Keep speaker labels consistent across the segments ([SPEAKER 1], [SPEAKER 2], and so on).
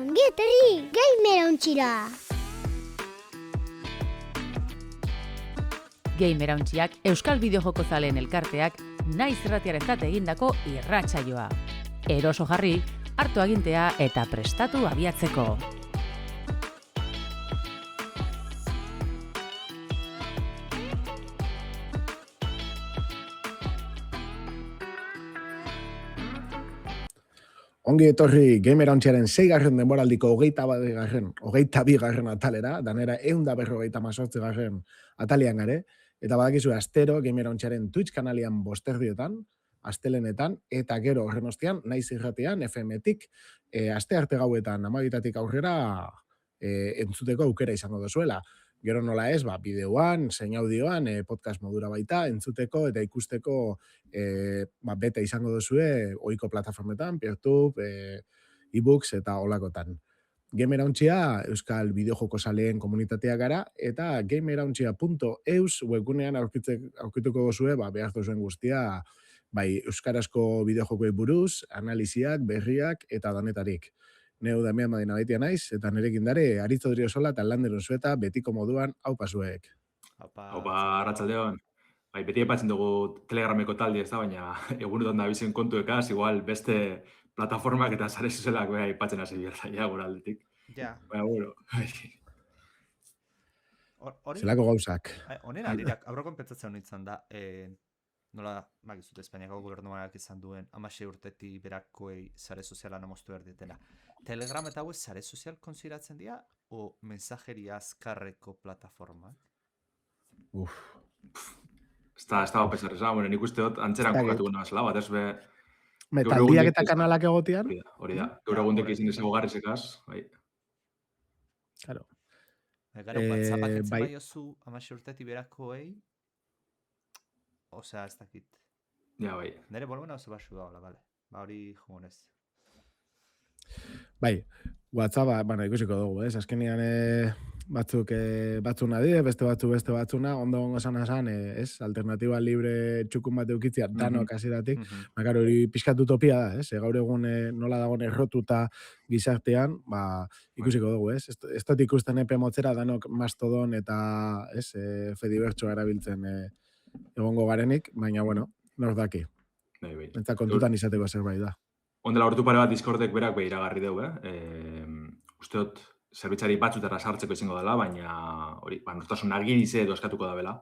[SPEAKER 1] Ongi etorri gamer ontxira!
[SPEAKER 2] Gamerauntziak Euskal Bideojoko zaleen elkarteak naiz irratiarentzat egindako irratsaioa. Eroso jarri, hartu agintea eta prestatu abiatzeko.
[SPEAKER 3] Ongi etorri Gamerauntziaren 6. denboraldiko 22. atalera, danera 158. atalian gare, eta badakizu astero Gamerauntziaren Twitch kanalian bosterdietan, astelenetan, eta gero horren ostean, naiz irratean, FM-tik, aste arte gauetan, 12 aurrera entzuteko aukera izango dozuela. Gero nola ez, bideoan, zein audioan, podcast modura baita, entzuteko eta ikusteko bete izango duzue ohiko plataformetan, Peertube, e-books eta olakotan. Gamerauntzia Euskal Bideojoko zaleen komunitatea gara, eta gamerauntzia.eus webgunean aurkituko duzue, behar duzuen guztia, bai euskarazko bideojokoi buruz, analiziak, berriak eta danetarik. Neu Damian Madina baitia naiz, eta nerekin dare, Aritz Odriozola eta Lander Unzueta betiko moduan haupasuek.
[SPEAKER 4] Haupa, arratsaldeon. Bai, beti aipatzen dugu Telegrameko talde ez da, baina egunetan da bizien kontuekaz, igual beste plataformak eta sare sozialak aipatzen hasi bierta, ja, gura aldetik.
[SPEAKER 5] Ja.
[SPEAKER 4] Baina, bueno.
[SPEAKER 3] Zelako gauzak.
[SPEAKER 5] Honen alirak, aurrokon pentsatzen nintzen da, nola, magizut, Espainiako gobernuak izan duen 16 urtetik berakoei sare sozialan amostu berdetela. Telegram eta hauez sare sozial konsideratzen dira, o mensajeria azkarreko plataformak?
[SPEAKER 4] Ez da pensar esa, bueno, nik uste dut antzeran kokatu guna basela, bat ez be...
[SPEAKER 3] Metaldiak eta kanalak egotian?
[SPEAKER 4] Hori da, gaur egundik izin ez egogarrizekaz, bai.
[SPEAKER 3] Claro.
[SPEAKER 5] Gero, WhatsAppak entzen bai oso 16 urtetik berakoei, osea, ez dakit.
[SPEAKER 4] Ja, bai.
[SPEAKER 5] Nere bolbena oso basu da, bale. Hori jugonez.
[SPEAKER 3] Bai, WhatsApp, ikusiko dugu, ez? Azkenean batzuk adide, beste batzuna, ondo esan, ez? Alternatiba libre txukun bat eukitzia, danok hasieratik. Bakar hori pixkat utopia da, ez? Gaur egun nola dagoen errotuta gizartean, ikusiko dugu, ez? Ez dut ikusten epe motzera danok Mastodon eta, ez? Fedibertsoa erabiltzen egongo garenik, baina, bueno, nor daki.
[SPEAKER 4] Bai.
[SPEAKER 3] Eta kontutan izateko zerbait da.
[SPEAKER 4] Ondela urtu pare bat Discordek berak iragarri dugu, uste dut zerbitzari batzutara sartzeko izango dela, baina hori, nortasun argirize edo eskatuko da bela.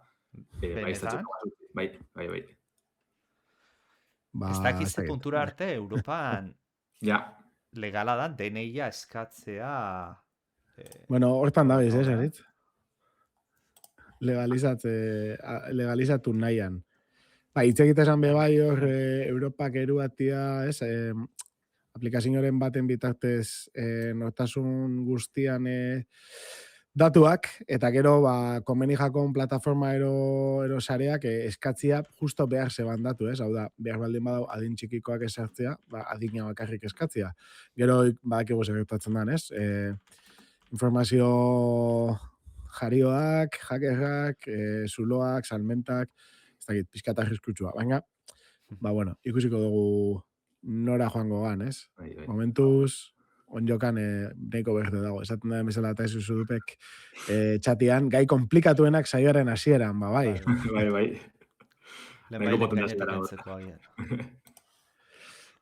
[SPEAKER 4] Bai.
[SPEAKER 5] Ez dakizte puntura arte, Europan legala da DNI-a eskatzea...
[SPEAKER 3] Bueno, hortan da bez, Aritz? Legalizatu nahian. Hitz egitesan bebai hor Europak eruatia, ez, aplikazioaren baten bitartez nortasun guztian datuak, eta gero konbeni jakon plataforma ero sareak eskatzia justo behar zeban datu, ez? Hau da, behar baldin badau adin txikikoak esartzea, adina bakarrik eskatzia. Gero badakigu gertatzen dan, ez? Informazio jarioak, hackerrak, zuloak, salmentak, ez dakit, pizkat arriskutsua. Baina, bueno, ikusiko dugu nora joango gan, ez?
[SPEAKER 4] Bai.
[SPEAKER 3] Momentuz, onjokan neiko berde dago. Esaten da emezela eta ez uzudupek txatian, gai komplikatuenak saioaren hasieran, bai.
[SPEAKER 4] Bai.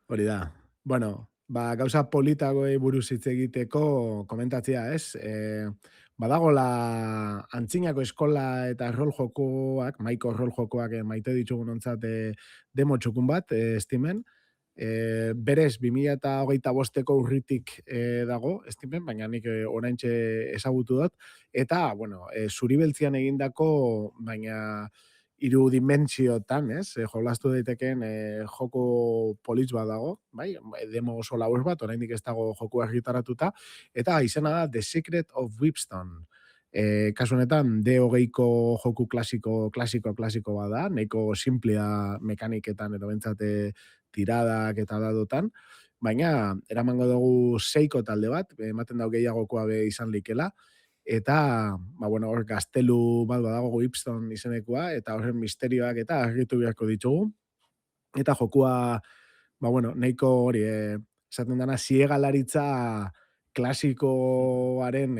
[SPEAKER 3] Hori da. Bueno, gauza politagoei buruz hitz egiteko komentatzea, ez? Badagola antzinako eskola eta rol jokoak, maiko rol jokoak maite ditugun ontzat demo txukun bat, estimen. Berez, 2025ko urritik dago, estimen, baina nik oraintxe ezagutu dut. Eta, bueno, zuribeltzian egindako, baina 3 dimentsiotan, ez? Jolastu daiteken joko politz bat dago, bai? Demo oso labur bat, oraindik ez dago joku argitaratuta, eta izena da The Secret of Whipstone. Kasu honetan, D20ko joku klasiko bat da, nahiko simplea mekaniketan edo bentsate tiradak eta dadotan, baina eramango dugu 6ko talde bat, ematen dau gehiagokoa be izan likela, eta, bueno, hor gaztelu bat badago Whipstone izenekoa, eta horren misterioak eta argitu beharko ditugu. Eta jokua, bueno, nahiko hori, esaten dana ziegalaritza klasikoaren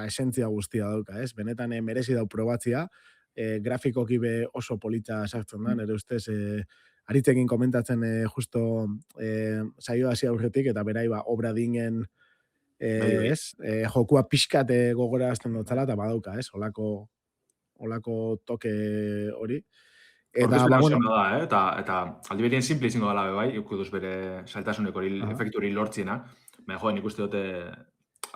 [SPEAKER 3] esentzia guztia dauka, ez? Benetan merezi dau probatzia, grafikoki be oso polita sartzen da, nire ustez, aritzekin komentatzen justo saio hasi aurretik, eta berai obra dingen
[SPEAKER 4] Bai.
[SPEAKER 3] ez? Jokua pixkat gogorazten dutzala, eta badauka, ez? Olako toke hori. Eta,
[SPEAKER 4] Aurkezpena oso
[SPEAKER 3] bueno,
[SPEAKER 4] ona da, eta aldi berien simple izango dela bai, ukuduz bere saltasunek hori efektu hori lortziena. Baina nik uste dute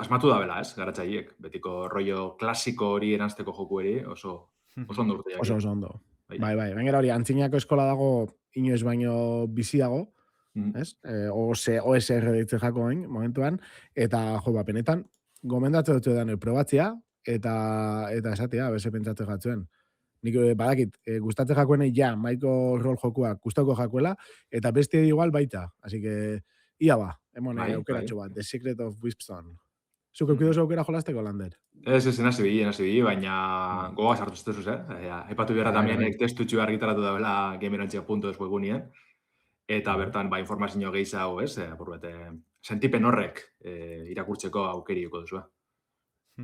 [SPEAKER 4] asmatu da bela, ez, garatzaileek. Betiko rollo klasiko hori eranzteko joku eri oso ondo urte jaki.
[SPEAKER 3] oso ondo. Bai. Gainera hori, antzinako eskola dago inoiz baino biziago, ez? OSR ditzen jako hain, momentuan, eta benetan, gomendatzen dut edan probatzia, eta esatea, beze pentsatzen jatzuen. Nik badakit, gustatzen jakoen maiko rol jokuak gustauko jakuela, eta beste igual baita. Así que, ia ba, emon aukeratxo bat, The Secret of Wispstone. Zuk eukidozu aukera jolasteko, Lander?
[SPEAKER 4] Ez, nasi bili, baina gogoa sartu zituzuz, Epatu behar tamienek testutxu argitaratu da bela gamerantzia.es webgunien, eta bertan informazio gehiago, ez? Sentipen horrek irakurtzeko aukeriko duzu.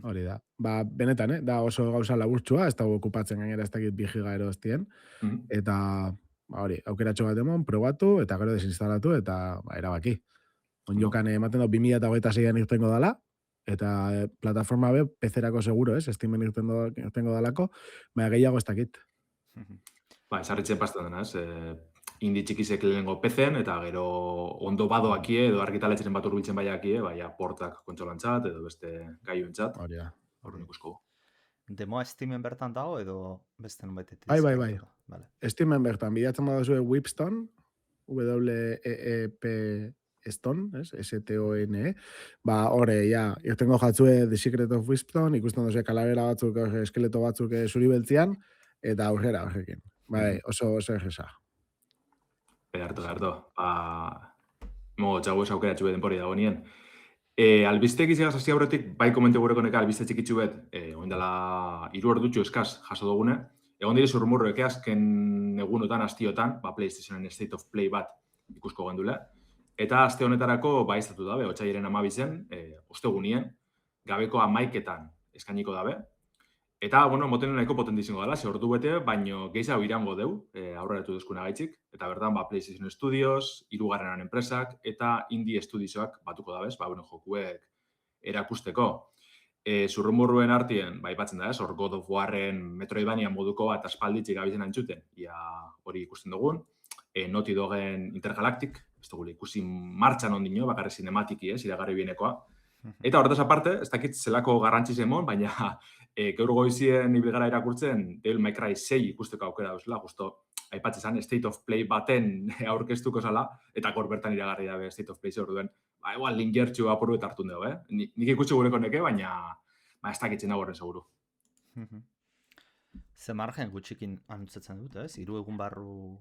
[SPEAKER 3] Hori da. Benetan, da oso gauza laburtsua, ez dago okupatzen gainera ez dakit 2 giga erostien, eta hori, aukeratxo bat emon, probatu, eta gero desinstalatu, eta erabaki. Onjokan ematen dut 2026an irtengo dala, eta plataforma be, PC-erako seguro, ez? Steamen irtengo dalako, baina gehiago ez dakit.
[SPEAKER 4] Esarritzen pasten dena, ez? Indi txikizek lehenengo PC-en, eta gero ondo badoakie, edo argitaletxeren bat urbiltzen baiakie, baina portak kontsolantzat, edo beste gaiuentzat.
[SPEAKER 3] Hori da.
[SPEAKER 4] Horren ikusko.
[SPEAKER 5] Demoa Steamen bertan dago, edo beste nunbait?
[SPEAKER 3] Bai. Vale. Steamen bertan, bilatzen badazue Whipstone, W-E-E-P Stone, ez? S-T-O-N-E. Hore, irtengo jatzue The Secret of Wispstone, ikusten duzue kalabera batzuk, eskeleto batzuk zuri beltzian, eta aurrera horrekin. Oso erresa.
[SPEAKER 4] Harto. Mogo txago ez aukeratxu beden pori dago nien. Albiztek izegaz hasi aurretik, bai komente gureko neka albizte txikitxu bet, oindala 3 ordutxu eskaz jaso dugune. Egon diri zurrumurroek azken egunotan, astiotan, PlayStationen State of Play bat ikusko gendule. Eta aste honetarako iztatu dabe, otxaiaren 12-en, ostegunien, gabeko 11-etan eskainiko dabe. Eta, moten nahiko potente izango dela, ze ordu bete, baino gehiago irango deu, aurreratu duzkuna gaitzik. Eta bertan, PlayStation Studios, 3. enpresak, eta Indie Studiosak batuko dabez, jokuek erakusteko. Zurrumurruen artien, ipatzen da ez, hor God of Warren Metroidvania moduko bat aspalditzik gabizen antzuten, hori ikusten dugun. Naughty Dogen Intergalactic, ez dugu ikusi martxan ondino, bakarri cinematiki ez, iragarri bienekoa. Eta horretaz aparte, ez dakit zelako garrantziz emon, baina gaur goizien ibilgara irakurtzen, Devil May Cry 6 ikusteko aukera duzela, justo aipatzen zen State of Play baten aurkeztuko zala, eta gaur bertan iragarri dabe State of Play orduen. Igual linkertxu apuru eta hartun dugu, Nik ikusi gureko neke, baina ez dakitzen hau horren seguru.
[SPEAKER 5] Ze margen gutxikin anutzatzen dut, ez? 3 egun barru...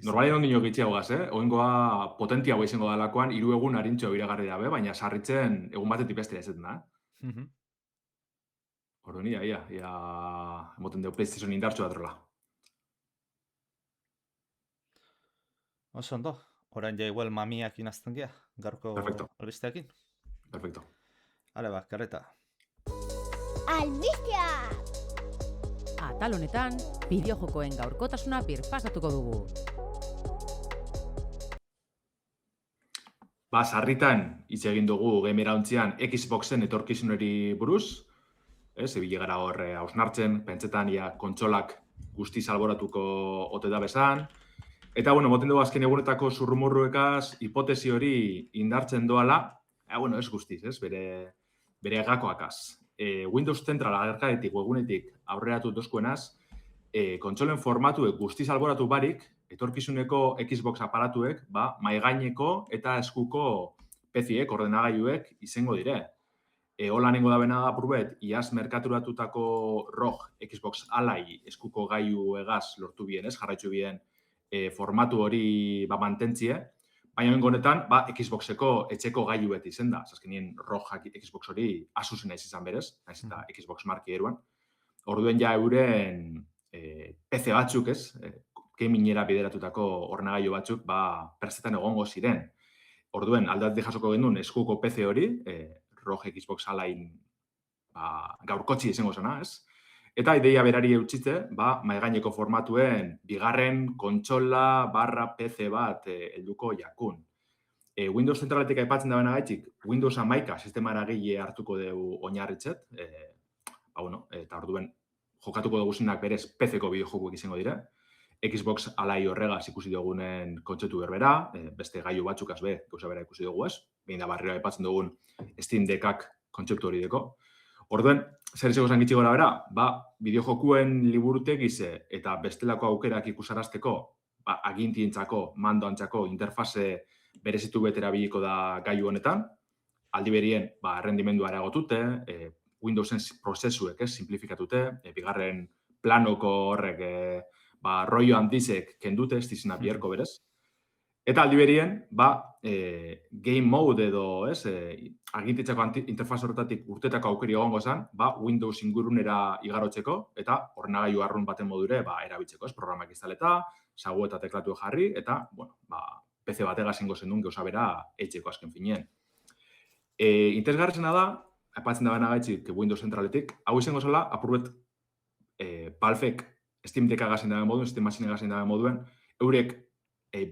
[SPEAKER 4] Normalen ondino gitxiago gaz, Oingoa potentia hau izango dalakoan, 3 egun harintxo iragarri dabe, baina sarritzen egun batetik bestera ezetan da, Orduan, ia, emoten dugu PlayStation indartxo bat rola.
[SPEAKER 5] Oso ondo, orain igual mamiak inazten gea, gaurko albisteakin.
[SPEAKER 4] Perfecto.
[SPEAKER 5] Hale karreta.
[SPEAKER 1] Albistea!
[SPEAKER 2] Atal honetan, bideojokoen gaurkotasuna birpasatuko dugu.
[SPEAKER 4] Sarritan, hitz egin dugu gamerauntzian Xboxen etorkizunari buruz, ebile gara hor hausnartzen, pentsetan kontsolak guztiz alboratuko ote da bezan. Eta, moten dugu azken egunetako zurrumurruekaz, hipotesi hori indartzen doala, ez guztiz, bere gakoakaz. Windows Central agerkadetik, webunetik aurreratu dozkuenaz, kontsolen formatuek guztiz alboratu barik, etorkizuneko Xbox aparatuek, maigaineko eta eskuko PC-ek, ordenagailuek izango dire. Hola nengo da bena apurbet, iaz merkaturatutako ROG Xbox Ally eskuko gailu egaz lortu bien, jarraitzu bien formatu hori mantentzie, baina honetan Xboxeko etxeko gailuet izen da. Azkenien ROG Xbox hori Asusen naiz izan berez, naiz eta Xbox marki eruan. Orduen euren PC batzuk gaminera bideratutako ordenagailu batzuk perzetan egongo ziren. Orduen aldatik jasoko genuen eskuko PC hori, ROG Xbox alain gaurkotzi izango zena, ez? Eta ideia berari eutxitze, maigaineko formatuen bigarren kontsola barra PC bat helduko jakun. Windows zentraletik aipatzen da benagaitik, Windows 11 sistema eragile hartuko dugu oinarritzet, eta orduen jokatuko duguzenak berez PC-ko bideojokuek izango dira. Xbox alai horregaz ikusi dugunen kontzeptu berbera, beste gailu batzuk azbe, gauza bera ikusi dugu ez, behin da barriro aipatzen dugun Steam Deckak kontzeptu hori deko. Orduen, zer izango zangitzi gora bera, bideojokuen liburuteg ize eta bestelako aukerak ikusarazteko, agintientzako, mandoantzako, interfaze berezitu betera biliko da gailu honetan, aldi berien, rendimendua eragotute, Windowsen prozesuek, simplifikatute, bigarren planoko horrek, rollo handizek kendute, ez dizena bierko berez. Eta aldi berien, game mode edo, agintitzako interfaz horretatik urtetako aukeri egongo zen, Windows ingurunera igarotzeko, eta ordenagailu arrun baten modure erabiltzeko, programak instaleta, sagu eta teklatu jarri, eta, PC batega zingo zendun gauza bera etxeko azken finean. Interesgarrizena da, aipatzen da benagaitzik Windows zentraletik, hau izango zela, apurbet Valvek Steam Deck agazin dagoen moduen, Steam Machine agazin dagoen moduen, eurek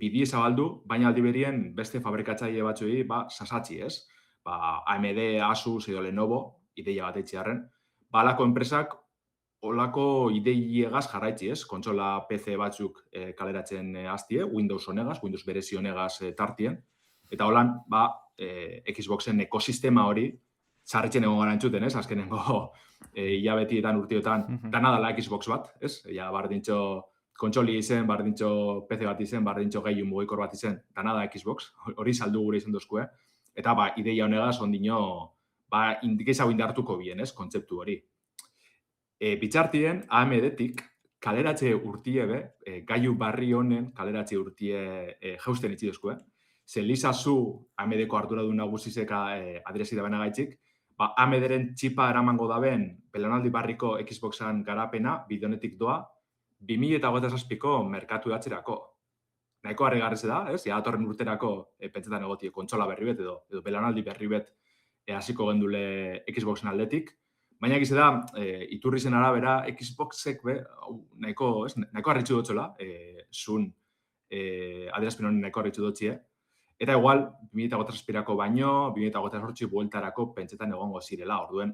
[SPEAKER 4] bidie zabaldu, baina aldi berien beste fabrikatzaile batzuei sasatzi, ez? AMD, Asus edo Lenovo, ideia bat eitziarren, alako enpresak olako ideiegaz jarraitzi, ez? Kontsola PC batzuk kaleratzen hastie, Windows honegaz, Windows berezi honegaz tartien, eta holan, Xboxen ekosistema hori sarritzen egon gara entzuten, ez? Azkenengo hilabetietan, urtiotan, dana dala Xbox bat, ez? Ja, bardintxo kontsoli izen, bardintxo PC bat izen, bardintxo gehiun mugikor bat izen, dana da Xbox, hori saldu gure izan dozkue. Eta, ideia honegaz, ondino, indikizau indartuko bien, ez? Kontzeptu hori. Bitxartien, AMD-tik kaleratze urtie gaiu barri honen kaleratze urtie jausten itzi dozkue. Ze Lisa Su, AMD-ko arduradun nagusizek adresi da benagaitzik, AMD-ren txipa eramango daben belaunaldi barriko Xboxan garapena bideonetik doa 2027ko merkatu datzerako. Nahiko harrigarriz da, ez? Ja, datorren urterako pentsetan egotie kontsola berri bet edo belaunaldi berri bet hasiko gendule Xboxen aldetik. Baina egize da, iturri zen arabera, Xboxek nahiko harritxu dutxola, zun adierazpen honen nahiko harritxu dutxie. Eta igual, 2008 baino, 2008 bueltarako pentsetan egongo zirela, orduen,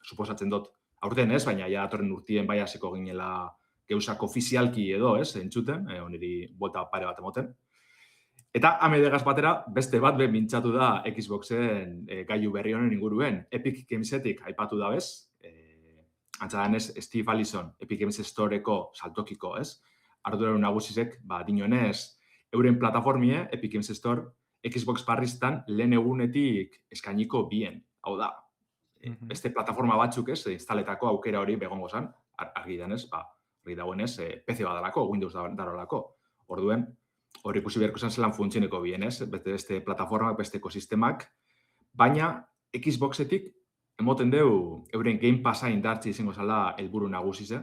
[SPEAKER 4] suposatzen dut, aurten ez, baina ja datorren urtien bai hasiko ginela geuzak ofizialki edo, ez, entzuten, oniri buelta pare bat emoten. Eta AMD-gaz batera, beste bat mintzatu da Xboxen gailu berri honen inguruen. Epic Gamesetik aipatu da bez, antzadanez Steve Allison, Epic Games Storeko saltokiko, ez? Arduraren nagusizek, dinoenez, euren plataformie, Epic Games Store, Xbox barriztan lehen egunetik eskainiko bien. Hau da, beste plataforma batzuk ez, instaletako aukera hori begongo zen, argi danez, argi dagoenez, PC badalako, Windows darolako. Orduen, hori ikusi beharko zen zelan funtzioneko bien, ez? Beste plataformak, beste ekosistemak, baina Xboxetik emoten deu euren Game Passa indartzi izango zela helburu nagusize.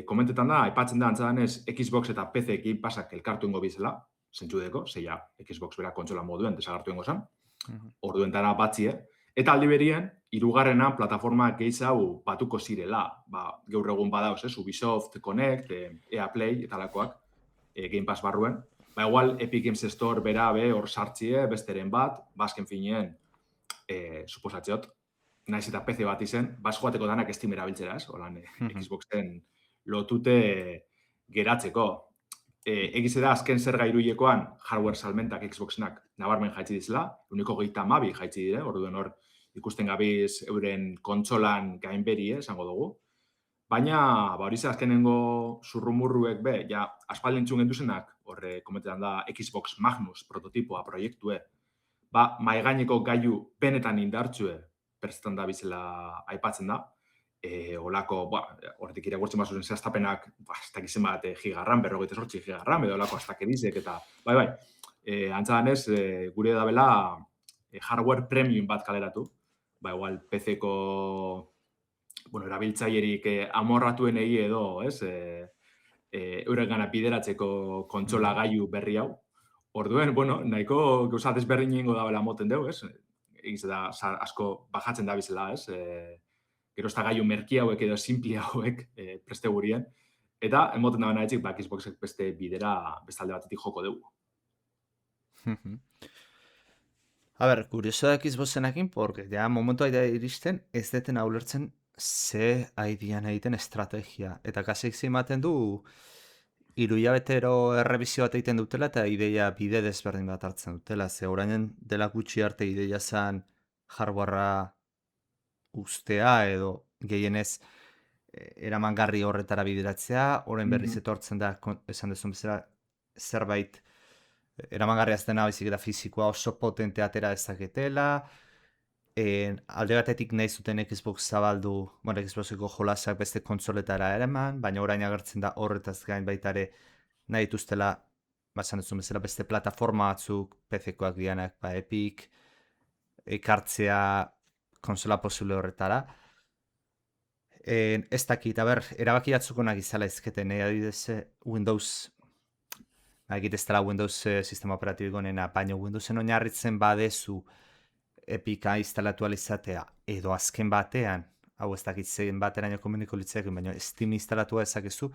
[SPEAKER 4] Komentetan da, aipatzen da antzadanez Xbox eta PC Game Passak elkartu ingo bizela, zentzudeko, zeia Xbox bera kontsola moduen desagartu ingo zen, orduen dara batzie, eta aldi berien, hirugarrena plataforma gehiago batuko zirela, gaur egun badauz, Ubisoft, Connect, EA Play eta lakoak, Game Pass barruen, igual Epic Games Store bera hor sartzie, besteren bat, bazken fineen, suposatzeot, naiz eta PC bat izen, joateko danak Steam erabiltzera, ez? Holan, Xboxen lotute geratzeko. Egize da, azken zer gairuiekoan, hardware salmentak Xboxenak nabarmen jaitsi dizela, uniko 32 jaitsi dire, orduen hor ikusten gabiz euren kontsolan gainberi, esango dugu. Baina, hori ze azkenengo zurrumurruek ja, aspaldi entzun genduzenak, horre komentetan da Xbox Magnus prototipoa proiektue, maigaineko gailu benetan indartzue, pertsetan da bizela aipatzen da. Olako, horretik irakurtzen bazuzen zehaztapenak, ez dakizen bat gigarran, 48 gigarran, edo olako astakerizek, eta bai. Antzadanez, gure dabela hardware premium bat kaleratu, igual PC-ko erabiltzailerik amorratuen egi edo, ez? Euren gana bideratzeko kontsola gailu berri hau. Orduen, nahiko gauza desberdin ingo dabela moten dugu, ez? egiz da asko bajatzen da bizela, ez? Gero ez da gaiu merki hauek edo simpli hauek preste gurien. Eta, emoten da bana etxik, Xboxek beste bidera, bestalde batetik joko dugu.
[SPEAKER 5] A ber, kurioso da Xboxenakin, porque ja momentu aida iristen, ez deten ulertzen ze aidian egiten estrategia. Eta kasik ematen du, 3 hilabetero errebizio bat egiten dutela, eta ideia bide desberdin bat hartzen dutela. Ze orainen dela gutxi arte ideia zan hardwarea ustea, edo gehienez eramangarri horretara bideratzea, orain berriz etortzen da, esan dezun bezala, zerbait eramangarria ez dena baizik eta fizikoa oso potente atera dezaketela, alde batetik nahi zuten Xbox zabaldu, bueno, Xboxeko jolasak beste kontsoletara eraman, baina orain agertzen da horretaz gain baita ere nahi dituztela, esan dezun bezala beste plataforma batzuk, PC-koak dianak, Epic, ekartzea konsola posible horretara. Ez dakit, erabaki batzukonak izala ezketen, adibidez Windows, egit ez dela Windows sistema operatibo nena, baina Windowsen oinarritzen badezu Epica instalatu alizatea, edo azken batean, hau ez dakit zein bateraino komuniko litzeak, baina Steam instalatu ezakezu,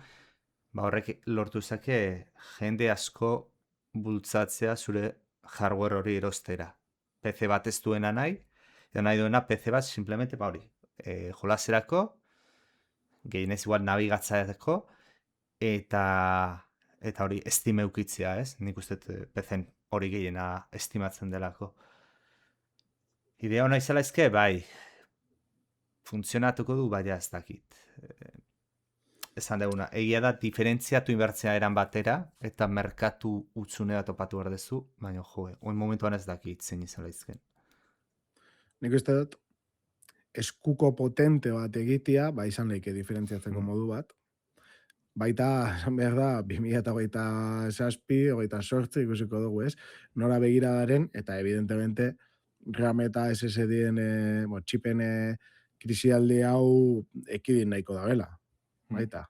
[SPEAKER 5] horrek lortu zake jende asko bultzatzea zure hardware hori erostera. PC bat ez duena nahi, edo nahi duena PC bat simplemente hori, jolaserako, gehienez igual nabigatzaeko, eta hori Steam eukitzea, ez? Nik uste PC-en hori gehiena estimatzen delako. Idea hona izala ezke, bai, funtzionatuko du, baina ez dakit. Esan duguna, egia da, diferentziatu inbertzea eran batera, eta merkatu utzunea topatu behar dezu, baina oin momentuan ez dakit zein izala izken.
[SPEAKER 3] Nik uste dut, eskuko potente bat egitea, izan leike diferentziatzeko modu bat. Baita, esan behar da, 2027, 28 ikusiko dugu, ez? Nora begiradaren, eta evidentemente, RAM eta SSD-en, txipen krisialdi hau ekidin nahiko da bela. Baita.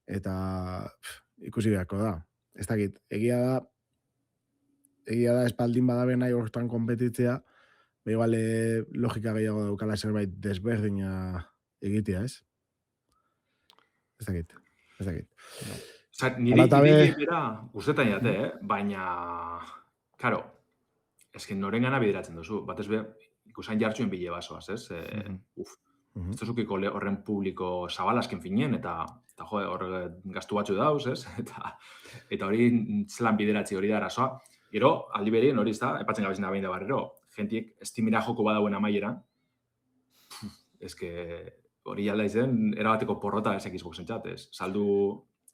[SPEAKER 3] Eta ikusi beharko da. Ez dakit, egia da espaldin badabe nahi horretan konpetitzea, igual logika gehiago daukala zerbait desberdina egitea, ez? Ez dakit.
[SPEAKER 4] Niri ideia gustetan jate, baina, karo, esken noren gana bideratzen duzu. Batez be, ikusain jartxuen bile basoaz, ez? Ez duzukiko horren publiko zabalazken finien, eta horre gaztu batzu dauz, ez? Eta hori zelan bideratzi hori da arazoa. Gero, aldi berien hori ez da, epatzen gabezin da behin da barrero, gentiek estimira joko badauen amaieran, hori jalda izan, erabateko porrota ez Xboxen txatez. Saldu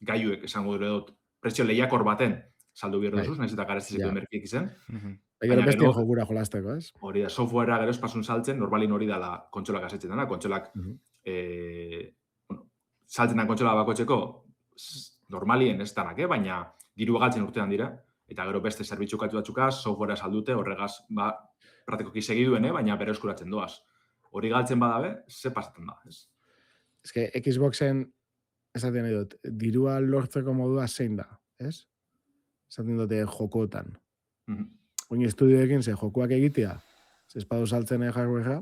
[SPEAKER 4] gaiuek, esango dure dut, prezio lehiakor baten, saldu bihar duzuz, nahiz eta gareztizeko emerkiek izan.
[SPEAKER 3] Gero bestien jokura jolazteko, ez?
[SPEAKER 4] Hori da, softwarea gero espasun saltzen, normalin hori dela kontsolak asetzen dena, kontsolak saltzen den kontsola bakotzeko, normalien ez danak, baina diru galtzen urtean dira, eta gero beste zerbitzu katu batzukaz, softwarea saldute, horregaz, praktikoki segiduen, baina bere eskuratzen doaz. Hori galtzen badabe, ze pasatzen da, ez?
[SPEAKER 3] Ez que Xboxen, esaten dut, dirua lortzeko modua zein da, ez? Esaten dute jokotan. Oin estudioekin ze jokuak egitea, ze espadu saltzen hardwarea,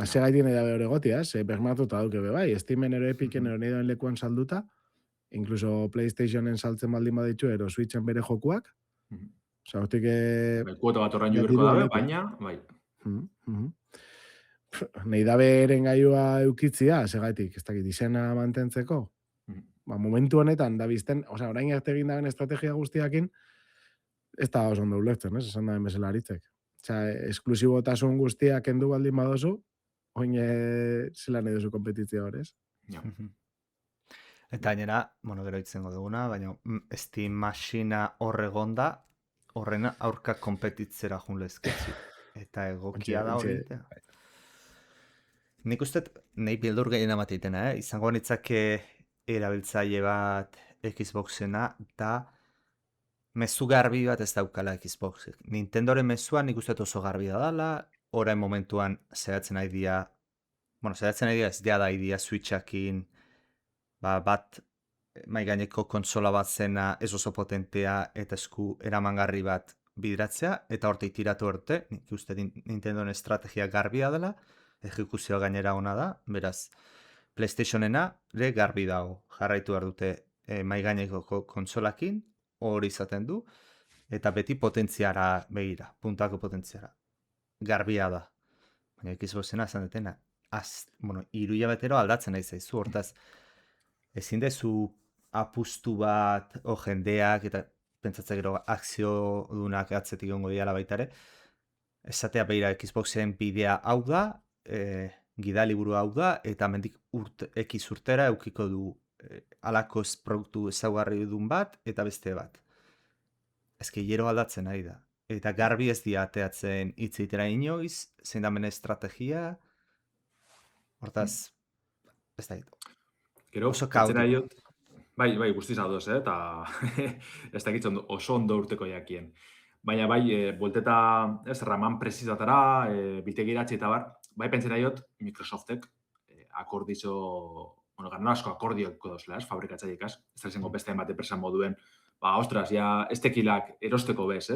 [SPEAKER 3] ze gaitien edabe hori gotia, ze bermatuta duke bai, Steamen ero Epicen ero nedoen lekuan salduta, incluso PlayStationen saltzen baldin baditzu, ero Switchen bere jokuak, oza, hortik...
[SPEAKER 4] Kuota bat horrein juberko dabe, baina, bai.
[SPEAKER 3] Nahi dabe eren gaiua eukitzia, segaitik, ez dakit, izena mantentzeko. Momentu honetan, da bizten, oza, orain arte egin daben estrategia guztiakin, ez da oso ondo ulertzen, ez? Esan daben bezala aritzek. Oza, esklusibotasun guztiak kendu baldin badozu, oin zelan edo zu kompetitzia horrez.
[SPEAKER 5] Eta gainera, gero itzengo duguna, baina Steam Machina horregonda, horren aurka kompetitzera junlezketzi. Eta egokia da hori. Nik uste, nahi bildur gehien amateitena, izango nitzake erabiltzaile bat Xboxena, da mezu garbi bat ez daukala Xboxek. Nintendoren mezua nik uste oso garbi da dala, orain momentuan zeratzen nahi dia, ez da idea Switchakin, bat maigaineko kontsola bat zena ez oso potentea eta esku eramangarri bat bideratzea, eta hortik tiratu arte, nik uste Nintendoen estrategia garbia dela, ejekuzioa gainera ona da, beraz, PlayStationena ere garbi dago, jarraitu behar dute mai gaineko kontsolakin, hori izaten du, eta beti potentziara begira, puntako potentziara. Garbia da. Baina Xboxena esan detena, 3 hilabetero aldatzen nahi zaizu, hortaz, ezin dezu apustu bat, jendeak, eta pentsatzen gero akzio dunak atzetik gongo diala baita ere, esatea begira Xboxen bidea hau da, gidaliburu hau da, eta mendik X urtera eukiko du alako produktu ezaugarri dun bat, eta beste bat. Ezke hiero aldatzen ari da. Eta garbi ez dia ateatzen hitz egitera inoiz, zein da bere estrategia, hortaz, ez da hito.
[SPEAKER 4] Gero,
[SPEAKER 5] Oso
[SPEAKER 4] pentsera
[SPEAKER 5] kaotiko.
[SPEAKER 4] diot, bai, guztiz adoz, eta ez dakit oso ondo urteko jakien. Baina bai, buelteta, raman prezizatara, bitegiratxe eta bar, bai pentsera diot, Microsoftek akordizo, ganon asko akordioko dauzela, fabrikatzaiek, ez da izango beste bate enpresa moduen, ostras, ja, ez tekilak erosteko bez,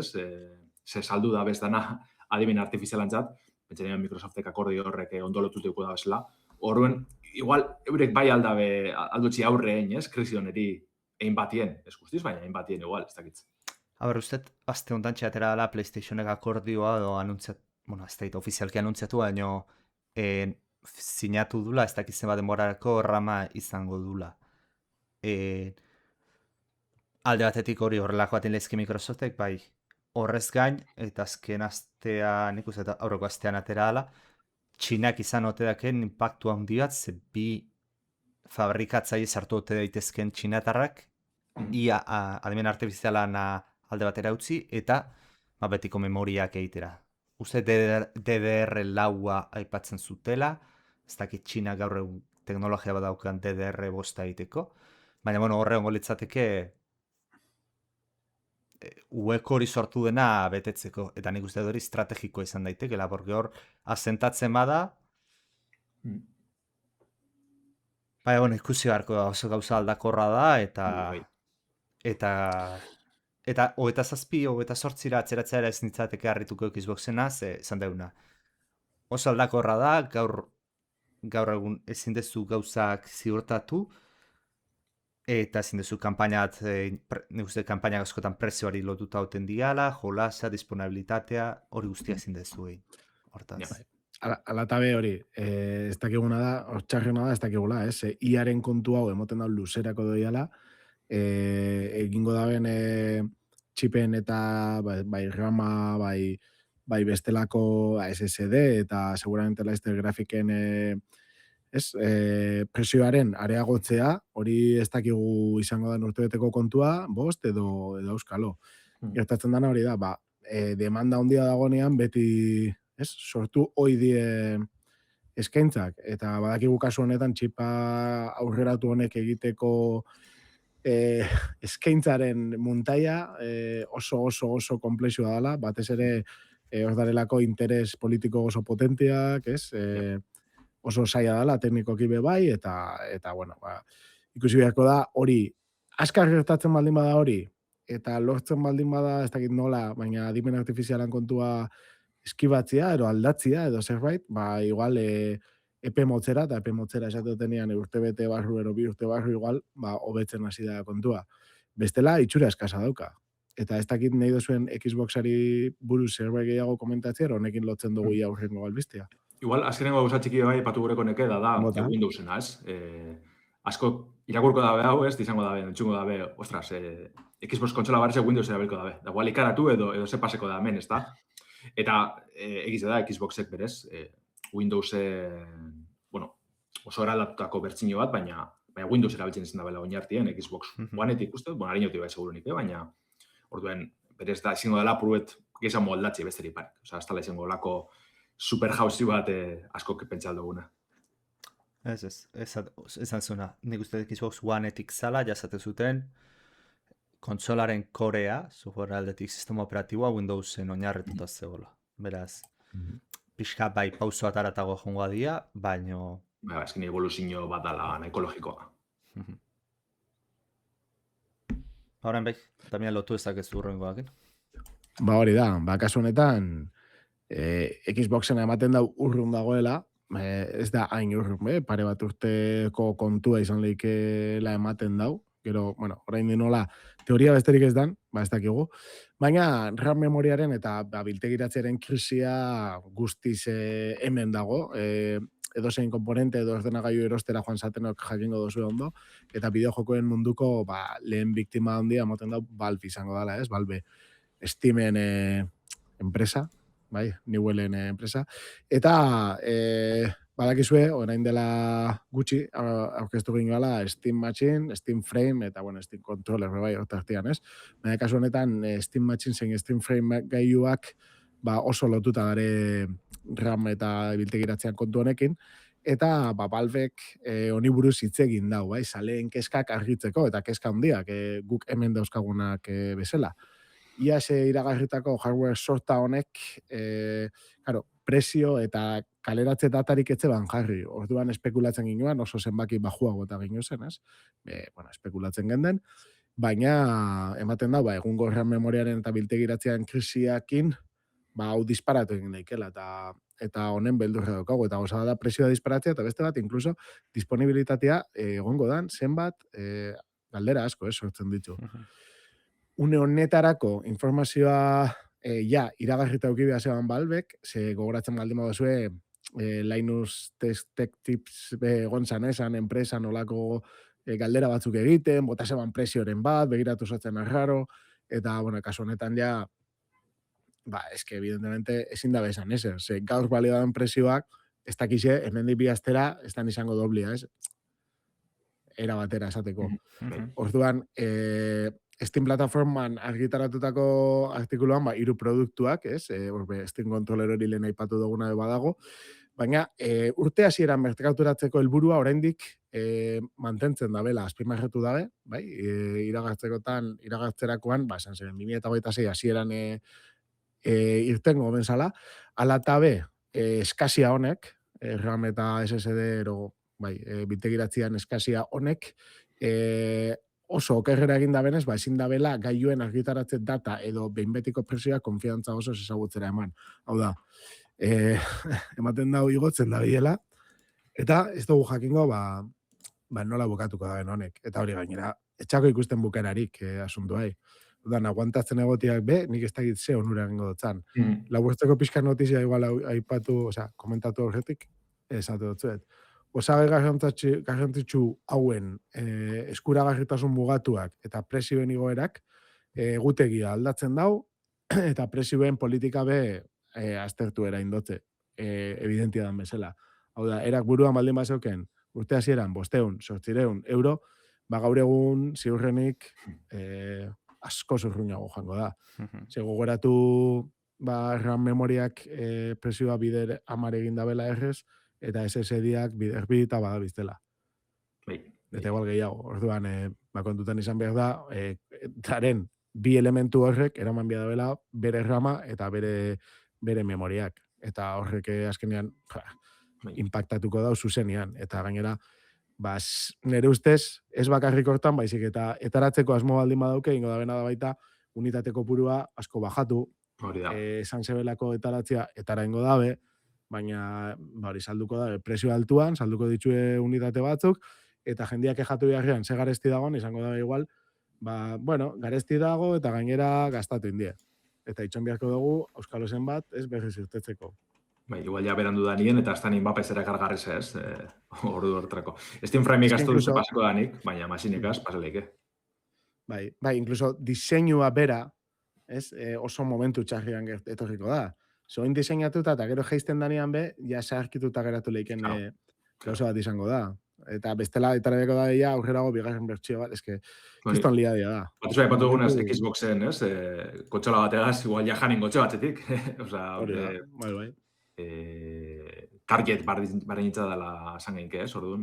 [SPEAKER 4] ze saldu da bez dana adimen artifizialantzat, pentsera diot Microsoftek akordio horrek ondo lotutuko da bezala, horren, igual, eurek bai aldutzi aurrein, krisi honeri egin batien, ez guztiz, baina egin batien igual, ez dakitz.
[SPEAKER 5] Aber, usted, azte honetan txatera dela PlayStationek akordioa edo anuntziat, ez da ofizialki anuntziatu, baina sinatu dula, ez dakitzen bat denborarako rama izango dula. Alde batetik hori horrelako baten lehizki Microsoftek, bai, horrez gain, eta azken astea, nik uste eta aurreko astean atera dela, Txinak izan ote daken impactua handi bat, ze bi fabrikatzaile sartu ote daitezken txinatarrak, ia adimen artifizialan alde batera utzi, eta betiko memoriak egitera. Uste DDR laua aipatzen zutela, ez dakit Txina gaur egun teknologia bat daukan DDR bosta egiteko, baina horre ongo litzateke ueko hori sortu dena betetzeko, eta nik uste hori estrategiko izan daitekela, porque hor asentatzen bada, baina, ikusi beharko da, oso gauza aldakorra da, eta 27-28 atzeratzea ez nintzateke harrituko Xboxena, ze esan deuna. Oso aldakorra da, gaur egun ezin dezu gauzak ziurtatu, eta ezin dezu kanpainat, nik uste kanpainak askotan prezioari lotuta hauten diala, jolasa, disponibilitatea, hori guztia ezin dezu egin. Hortaz.
[SPEAKER 3] Alatabe hori, ez dakiguna da, txarriona da, ez dakigula, iaren kontu hau emoten da luzerako doiala, egingo daben txipen eta bai rama, bai bestelako SSD eta seguramente laizte grafiken presioaren areagotzea, hori ez dakigu izango da urtebeteko kontua, bost edo euskalo. Gertatzen dana hori da, demanda handia dagonean beti sortu hoi die eskaintzak, eta badakigu kasu honetan txipa aurreratu honek egiteko eskaintzaren muntaia oso komplexua dela, batez ere hor darelako interes politiko oso potenteak, oso zaila dela teknikoki be bai, eta bueno, ikusi beharko da hori, askar gertatzen baldin bada hori, eta lortzen baldin bada, ez dakit nola, baina adimen artifizialan kontua eskibatzia, edo aldatzia, edo zerbait, igual epe motzera, eta epe motzera esatetenean urte bete barru, ero 2 urte barru igual, hobetzen hasi da kontua. Bestela, itxura eskasa dauka. Eta ez dakit nahi duzuen Xboxari buruz zerbait gehiago komentatzea, honekin lotzen dugu ia aurrengo albistea.
[SPEAKER 4] Igual, azkenengo gauza txiki bai, patu gureko neke, da Windowsena, ez? Asko irakurko dabe hau, ez? Izango dabe, entzungo dabe, ostras, Xbox kontsola barreze Windows erabilko dabe. Da, igual ikaratu edo ze paseko da hemen, ez da? Eta egiz da, Xboxek berez, Windowsen, oso eralatutako bertzinio bat, baina Windows erabiltzen izan dabela oinartien, Xbox One-etik uste, harinoti bai segurunik, baina orduen, berez da, izango dela puruet gizan moldatzi besteri parek. Osa, ez dala izango lako super jauzi bat asko pentsal duguna.
[SPEAKER 5] Esan zuna. Nik uste Xbox One-etik zala, jasate zuten, kontsolaren korea, software aldetik sistema operatiboa Windowsen oinarretuta zegoela. Beraz, pixka bai pauso ataratago jongoa dia, baino...
[SPEAKER 4] Eskin evoluzio bat dala nahiko logikoa.
[SPEAKER 5] Horren bai, tamien lotu ezakezu urrengoakin.
[SPEAKER 3] Ba hori da, kasu honetan, Xboxena ematen dau urrun dagoela, ez da hain urrun, pare bat urteko kontua izan leikela ematen dau, gero, bueno, orain dinola, teoria besterik ez dan, ez dakigu, baina RAM memoriaren eta biltegiratzearen krisia guztiz hemen dago, edozein komponente edo ordenagailu erostera joan zatenok jakingo dozu ondo, eta bideojokoen munduko lehen biktima handia ematen dau Valve izango dela, ez? Valve Steamen enpresa, bai, Newellen enpresa, eta badakizue, orain dela gutxi, aurkeztu gingoala Steam Machine, Steam Frame, eta bueno, Steam Controller, bai, hortartian, ez? Baina kasu honetan, Steam Machine zein Steam Frame gailuak oso lotuta dare RAM eta biltegiratzean kontu honekin, eta Valvek honi buruz hitz egin dau, bai, saleen kezkak argitzeko, eta kezka handiak guk hemen dauzkagunak bezala. Iaz iragarritako hardware sorta honek, presio eta kaleratze datarik etzeban jarri. Orduan espekulatzen ginoan, oso zenbaki bajuago eta gino zen, ez? Espekulatzen genden, baina ematen da, egungo RAM memoriaren eta biltegiratzean krisiakin, hau disparatu egin daikela, eta honen beldurra daukagu, eta gozada da presioa disparatzea, eta beste bat, incluso, disponibilitatea egongo dan, zenbat, galdera asko, sortzen ditu. Une honetarako informazioa iragarrita eukibia zeban Valvek, ze gogoratzen baldin baduzue Linus Tech Tips egon esan enpresa nolako galdera batzuk egiten, bota zeban presioren bat, begiratu zatzen arraro, eta, bueno, kasu honetan ja, eske, evidentemente, ezin da bezan, ez? Ze gaur balio dan presioak, ez dakize, hemendik bi astera, ez dan izango doblia, ez? Era batera esateko. Orduan, Steam plataforman argitaratutako artikuluan, 3 produktuak, ez? Steam Controller hori lehen aipatu duguna badago, baina urte hasieran merkaturatzeko helburua oraindik mantentzen dabela, azpimarratu dabe, bai? Iragartzerakoan, esan zen 2026 hasieran irtengo benzala, ala tabe eskasia honek, RAM eta SSD ero, biltegiratzean eskasia honek, oso okerrera egin dabenez, ezin dabela gailuen argitaratze data edo behin betiko presioa konfiantza oso ezagutzera eman. Hau da, ematen dago igotzen da biela, eta ez dugu jakingo, nola bukatuko da honek. Eta hori gainera, etxako ikusten bukerarik asuntu hai. Udan, aguantatzen egotiak nik ez dakit ze onura egingo dutzan. Laburtzeko pixka notizia igual aipatu, komentatu horretik, esatu dutzuet. Osagai garrantzitsu hauen eskuragarritasun mugatuak eta presioen igoerak egutegia aldatzen dau, eta presioen politika be aztertu era indotze, evidentia dan bezala. Hau da, erak buruan baldin bazeuken, urte hasieran 500, 800 euro, gaur egun ziurrenik asko zurruñago joango da. Gogoratu RAM memoriak presioa bider 10 egin dabela errez, eta SSD-ak biderbi eta badabiztela. Eta igual gehiago. Orduan, kontutan izan behar da, daren bi elementu horrek, eraman behar dabela, bere rama eta bere memoriak. Eta horrek azkenean impactatuko dau zuzenean. Eta gainera, nire ustez, ez bakarrik hortan, baizik eta etaratzeko asmo baldin badauke, ingo da bena da baita, unitateko purua asko bajatu, esan zebelako etaratzea etara ingo dabe, baina salduko da, presio altuan, salduko ditue unitate batzuk, eta jendeak ejatu beharrean ze garesti dagoen, izango da igual, garesti dago eta gainera gastatu indie. Eta itxon beharko dugu, Euskalosen bat, ez berriz irtetzeko.
[SPEAKER 4] Igual ja berandu da nien, eta aztan Mbappé zera kargarriz ez, ordu hortrako. Steam Frame ikastu duzu pasako danik, baina masinikaz pasaleike.
[SPEAKER 3] Incluso diseinua bera, oso momentu txarrian etorriko da. Zoin diseinatuta eta gero geizten danean be, ja zaharkituta geratu lehiken gauza bat izango da. Eta bestela etarabeko da dira, aurrerago bigarren bertxio bat, eske, kriston liadia da.
[SPEAKER 4] Batuz bai, patu egunaz Xboxen, kotxola bategaz, igual ja janin kotxo batzetik.
[SPEAKER 3] Bai.
[SPEAKER 4] Target barren itza dela zangeinke, orduan,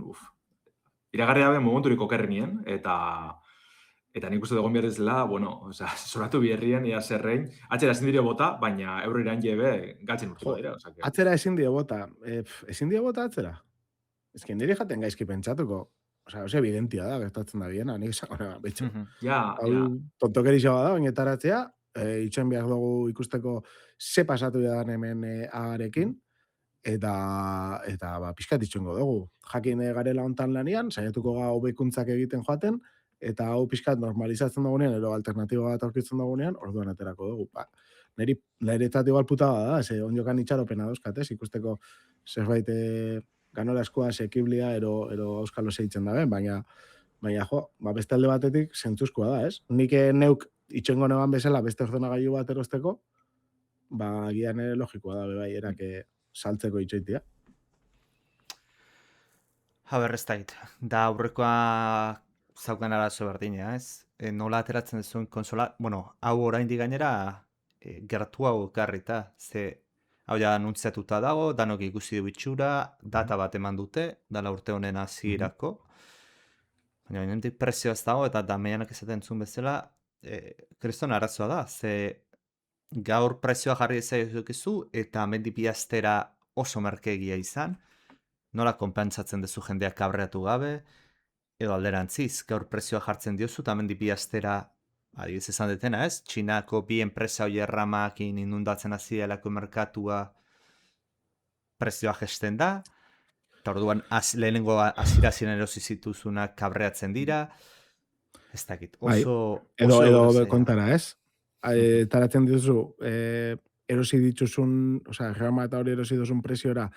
[SPEAKER 4] iragarri dabe momenturik okerrenien, eta nik uste dugun behar dizela, zoratu biherrien, ia zerrein, atzera ezin dio bota, baina eurreran jebe galtzen urtuko dira.
[SPEAKER 3] Atzera ezin dio bota. Ezin dio bota atzera? Ez que nire jaten gaizki pentsatuko. Evidentia da, gertatzen da biena, nik esan, betxo. Tontokerixo bada, baina etaratzea, itxen behar dugu ikusteko ze pasatu da hemen agarekin, eta pixkat itxengo dugu. Jakin garela hontan lanian, saiatuko ga hobekuntzak egiten joaten, eta hau pixkat normalizatzen dugunean, edo alternatiba bat aurkitzen dugunean, orduan aterako dugu. Niretzat igual putada da, ze onjokan itxaropena dauzkat, ikusteko zerbait ganorazkoa, sekiblia, ero auskalo zeitzen da, baina jo, beste alde batetik zentzuzkoa da, ez? Nik neuk itxengo neban bezala beste ordenagailu bat erosteko, gian ere logikoa da, bai, erak saltzeko itxoitia.
[SPEAKER 5] Ez da aurrekoa zaukan arazo berdina, ez? Nola ateratzen duzuen konsola, hau oraindik gainera gertuago garrita, ze hau ja anuntziatuta dago, danok ikusi du itxura, data bat eman dute, dala urte honen hasierako, baina hemendik prezioa ez dago, eta Damianak esaten zuen bezala, kriston arazoa da, ze gaur prezioa jarri ezaiguzu, eta hemendik bi astera oso merkeegia izan, nola konpentsatzen duzu jendeak kabreatu gabe, edo alderantziz, gaur prezioa jartzen diozu, eta hemendik bi astera, adibidez esan detena, ez? Txinako bi enpresa hori erramakin inundatzen hasi delako merkatua prezioa jesten da, eta orduan lehenengo hasiera erosi zituzunak kabreatzen dira, ez dakit, oso...
[SPEAKER 3] Edo kontara, ez? Taratzen dituzu, erosi dituzun, grama eta hori erosi duzun preziora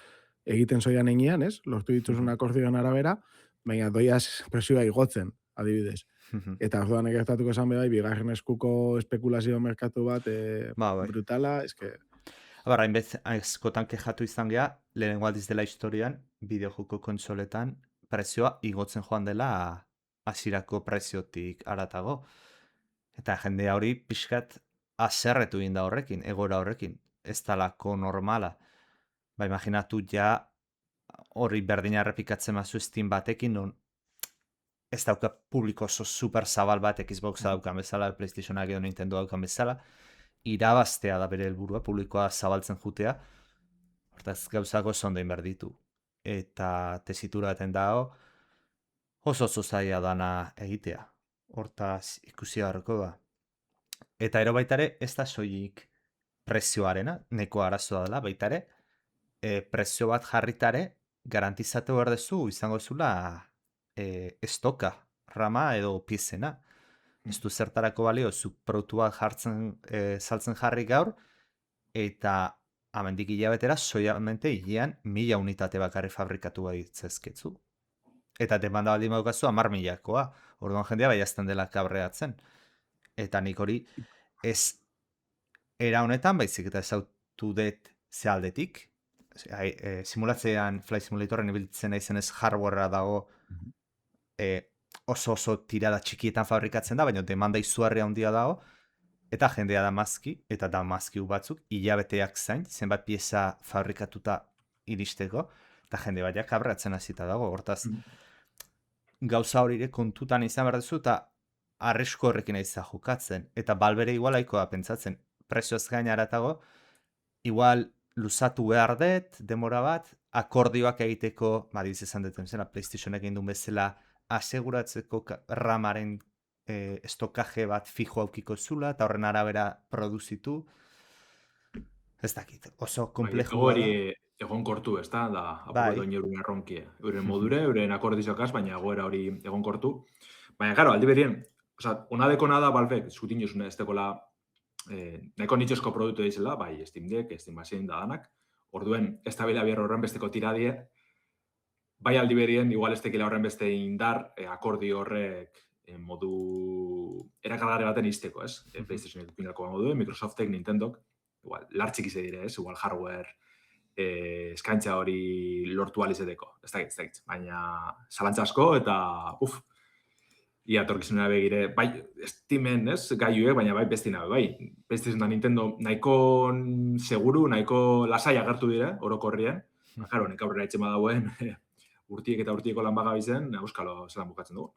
[SPEAKER 3] egiten zoian enean, ez? Lortu dituzun akordioan arabera, baina doiaz prezioa igotzen, adibidez. Eta orduan egertatuko esan bai, bigarren eskuko espekulazio merkatu bat brutala, eske...
[SPEAKER 5] Hainbez askotan kejatu izan geha, lehenengo aldiz dela historian, bideojoko kontsoletan prezioa igotzen joan dela hasierako preziotik aratago. Eta jendea hori pixkat aserretu egin da horrekin, egora horrekin, ez talako normala. Imaginatu ja hori berdina errepikatzen mazu Steam batekin, non ez dauka publiko oso super zabal bat Xboxa daukan bezala, PlayStationak edo Nintendo daukan bezala, irabaztea da bere helburua, publikoa zabaltzen jutea, hortaz gauzako zondein berditu. Eta tesitura eten dago, oso zaila dana egitea. Hortaz ikusi harroko da. Eta ero baitare, ez da soilik prezioarena, neko arazoa dela, baitare, prezio bat jarritare, garantizatu behar dezu, izango zula estoka, rama edo piezena. Ez du zertarako balio, zu produktua saltzen jarri gaur, eta amendik hilabetera, soiamente hilean 1000 unitate bakarri fabrikatu baditzezketzu. Eta demanda baldin badukazu 10.000koa, orduan jendea baiazten dela kabreatzen. Eta nik hori ez era honetan, baizik eta ezautu dut zealdetik. Simulatzean, Flight Simulatorren ibiltzen naizen ez hardwarea dago oso tirada txikietan fabrikatzen da, baina demanda izugarria handia dago, eta jendea damazki, eta damazki batzuk, hilabeteak zain, zenbat pieza fabrikatuta iristeko, eta jende baina kabreatzen hasita dago, hortaz, gauza hori kontutan izan behar duzu, eta arrisku horrekin aiza jokatzen, eta balbere igual aikoa pentsatzen, prezioaz gain aratago, igual luzatu behar dut, demora bat, akordioak egiteko, diz esan duten zela, PlayStationek egin duen bezala, aseguratzeko ramaren estokaje bat fijo aukiko zula, eta horren arabera produzitu. Ez dakit, oso komplejo
[SPEAKER 4] hori egon kortu, ez da apurretu inorun erronkie. Euren modure, euren akordizokaz, baina egoera hori egon kortu. Baina, gero, aldi berien, ona dekona da, Valvek, zutin jozune, ez dekola, nahiko nitxosko produktu dizela, bai, Steam Deck, Steam Machine da danak, orduen, ez da bila bier horren besteko tiradie, bai aldi berien, igual ez tekila horren beste indar, akordio horrek modu erakargarri baten izteko, ez? PlayStation pinako modu, Microsoftek, Nintendok, igual, lartxik izan dire, ez? Igual hardware eskaintza hori lortu alizeteko, ez dakit, baina zalantza asko eta, ia torkizunera begire, bai, Steamen, ez, gaiue, baina bai bestina, bai. PlayStation da Nintendo nahiko seguru, nahiko lasai agertu dire, orokorrien. Jaro, nek aurrera etxema dauen, urtiek eta urtieko lan bagabizen, euskalo zelan bukatzen dugu.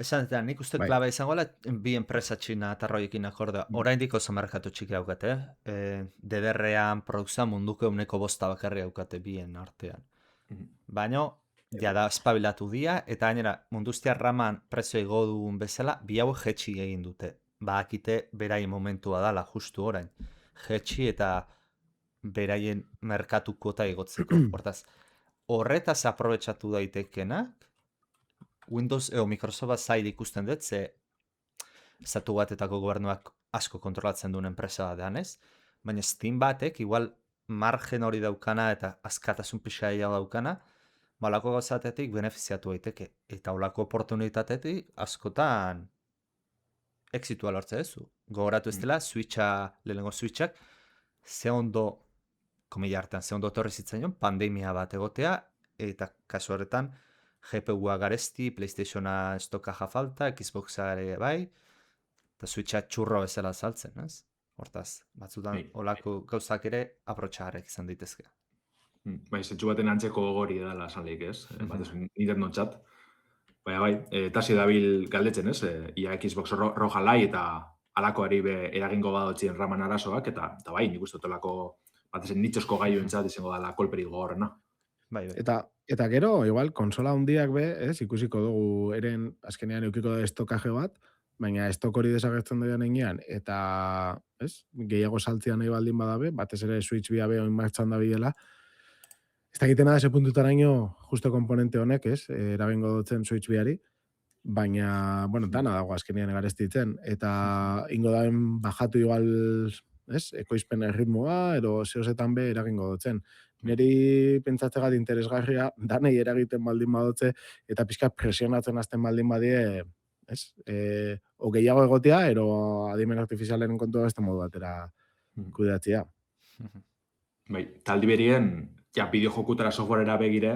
[SPEAKER 5] Esan eta nik uste klabe izangoela bi enpresa txina eta roiekin akordea. Oraindik oso merkatu txiki daukate, DDR-ean produkzioa munduko 5% bakarri daukate bien artean. Baina, da espabilatu dia, eta gainera munduztia raman prezio igo dugun bezala, bi hau jetxi egin dute. badakite beraien momentua dala justu orain. Jetxi eta beraien merkatu kuota igotzeko. Hortaz, horretaz aprobetxatu daitekenak, Windows edo Microsofta zail ikusten dut, ze estatu batetako gobernuak asko kontrolatzen duen enpresa batean, ez? Baina Steam batek, igual margen hori daukana eta askatasun pixaia daukana, balako gauzatetik benefiziatu daiteke. Eta olako oportunitatetik askotan exitua lortze duzu. Gogoratu ez dela, lehenengo Switchak, ze ondo, komila hartan, ze ondo torri zitzaion, pandemia bat egotea, eta kasu horretan, GPU-a garesti, PlayStationa estoka falta, Xboxa ere bai, eta Switcha txurro bezala saltzen, ez? Hortaz, batzutan olako gauzak ere aprotxagarek izan daitezke.
[SPEAKER 4] Bai, zentsu baten antzeko gori edala esanlik, ez? Batez, Nintendo txat. Baina bai, tasi dabil galdetzen, ez? Ia Xbox roja lai eta alakoari eragingo badotzien raman arazoak, eta bai, nik uste tolako batez, nitxosko gaio entzat izango dala kolperik gogorrena.
[SPEAKER 5] Bai.
[SPEAKER 3] Eta gero, igual, konsola hundiak ez, ikusiko dugu eren azkenean eukiko da estokaje bat, baina estok hori desagertzen doian enean, eta ez, gehiago saltzea nahi baldin badabe, batez ere Switch biabe oin martxan da biela, ez da egiten da ese puntutaraino justo komponente honek, ez, erabengo dutzen Switch biari, baina, bueno, dana dago azkenean egarestitzen, eta ingo daen bajatu igual, ez, ekoizpen erritmoa, edo zehozetan be eragingo dutzen. Neri pentsatzegat interesgarria, danei eragiten baldin badotze, eta pixka presionatzen hasten baldin badie, ez? O gehiago egotea, ero adimen artifizialen kontua beste modu batera kudeatzea.
[SPEAKER 4] Bai, taldi berien, ja, bideo-jokutara softwarera begire,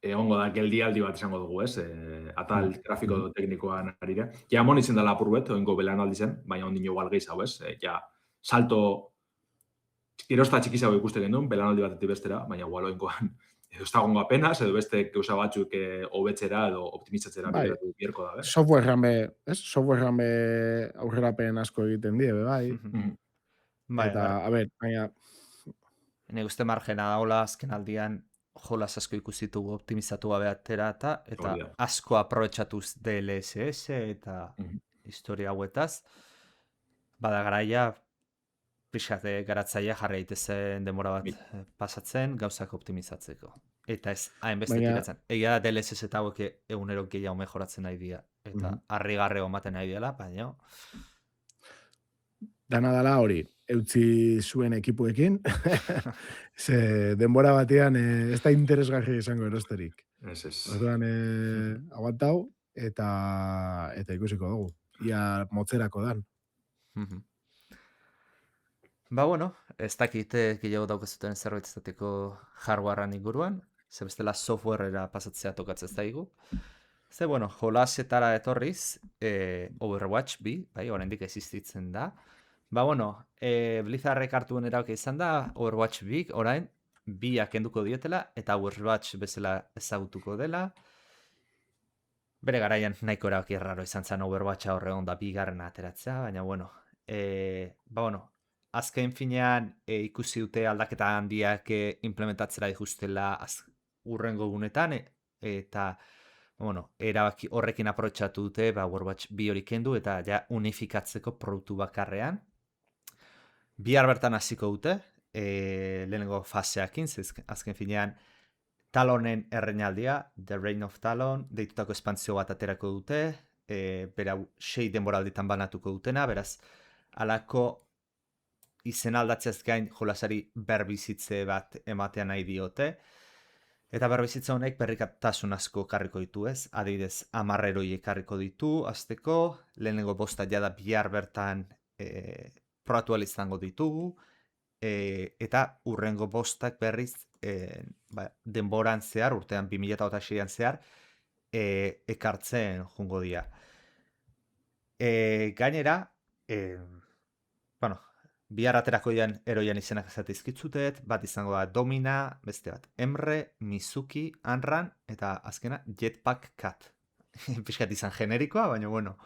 [SPEAKER 4] egongo da geldialdi bat izango dugu, ez? Atal grafiko teknikoan arire. Ja, amon izen dela apur bet, oingo belanaldi zen, baina ondino igual gehiago, ez? Ja, salto Erosta txikizau ikusten genuen, belanaldi batetik bestera, baina igual oinkoan edo ez dagoengo apenas, edo beste gauza batzuk hobetzera edo optimizatzera bierko da, bez?
[SPEAKER 3] Softwarean be aurrerapen asko egiten die, bai. Eta, a ber, baina...
[SPEAKER 5] Ene guzti margena daula azken aldian jolas asko ikusitugu optimizatu gabe atera eta asko aprobetxatuz DLSS eta historia hauetaz. Bada garaia, pixate garatzaia jarri daitezen denbora bat pasatzen gauzak optimizatzeko. Eta ez hainbeste tiratzen. Egia da DLSS eta hauek egunero gehiago mejoratzen nahi dira. Eta harrigarrego ematen nahi diela, baina...
[SPEAKER 3] Dana dala hori, eutzi zuen ekipuekin, ze denbora batean ez da interesgarri izango erosterik. Orduan, aguantau eta ikusiko dugu. Ia motzerako dan.
[SPEAKER 5] Ba, bueno, ez dakit gehiago daukezuten zerbait izateko hardwarean inguruan, ze bestela softwarera pasatzea tokatzez daigu. Ze, bueno, jolasetara etorriz, Overwatch 2, bai, oraindik existitzen da. Ba, bueno, Blizzardrek hartuen erabaki izan da, Overwatch 2, orain, 2 kenduko dietela, eta Overwatch bezala ezagutuko dela. Bere garaian nahiko erabaki erraro izan zen Overwatcha horregon da 2. ateratzea, baina, bueno, ba, bueno, azken finean ikusi dute aldaketa handiak implementatzera dijustela urrengo gunetan, eta bueno, erabaki horrekin aprobetxatu dute Overwatch 2 hori kendu eta ja unifikatzeko produktu bakarrean. Bihar bertan hasiko dute, lehenengo faseakin, azken finean Talonen erreinaldia, The Reign of Talon, deitutako espantzio bat aterako dute, bera 6 denboralditan banatuko dutena, beraz, alako izen aldatzeaz gain jolasari berbizitze bat ematean nahi diote. Eta berbizitza honek berrikatasun asko karriko ditu, ez? Adibidez, 10 eroi ekarriko ditu, azteko, lehenengo bosta jada bihar bertan probatu izango ditugu, eta urrengo bostak berriz denboran zehar, urtean 2006an zehar, ekartzen jungo dira. Gainera, bueno, bihar aterako eroian izenak izatizkitzutet, bat izango da Domina, beste bat Emre, Mizuki, Anran, eta azkena Jetpack Cat. Pixkat izan generikoa, baina bueno.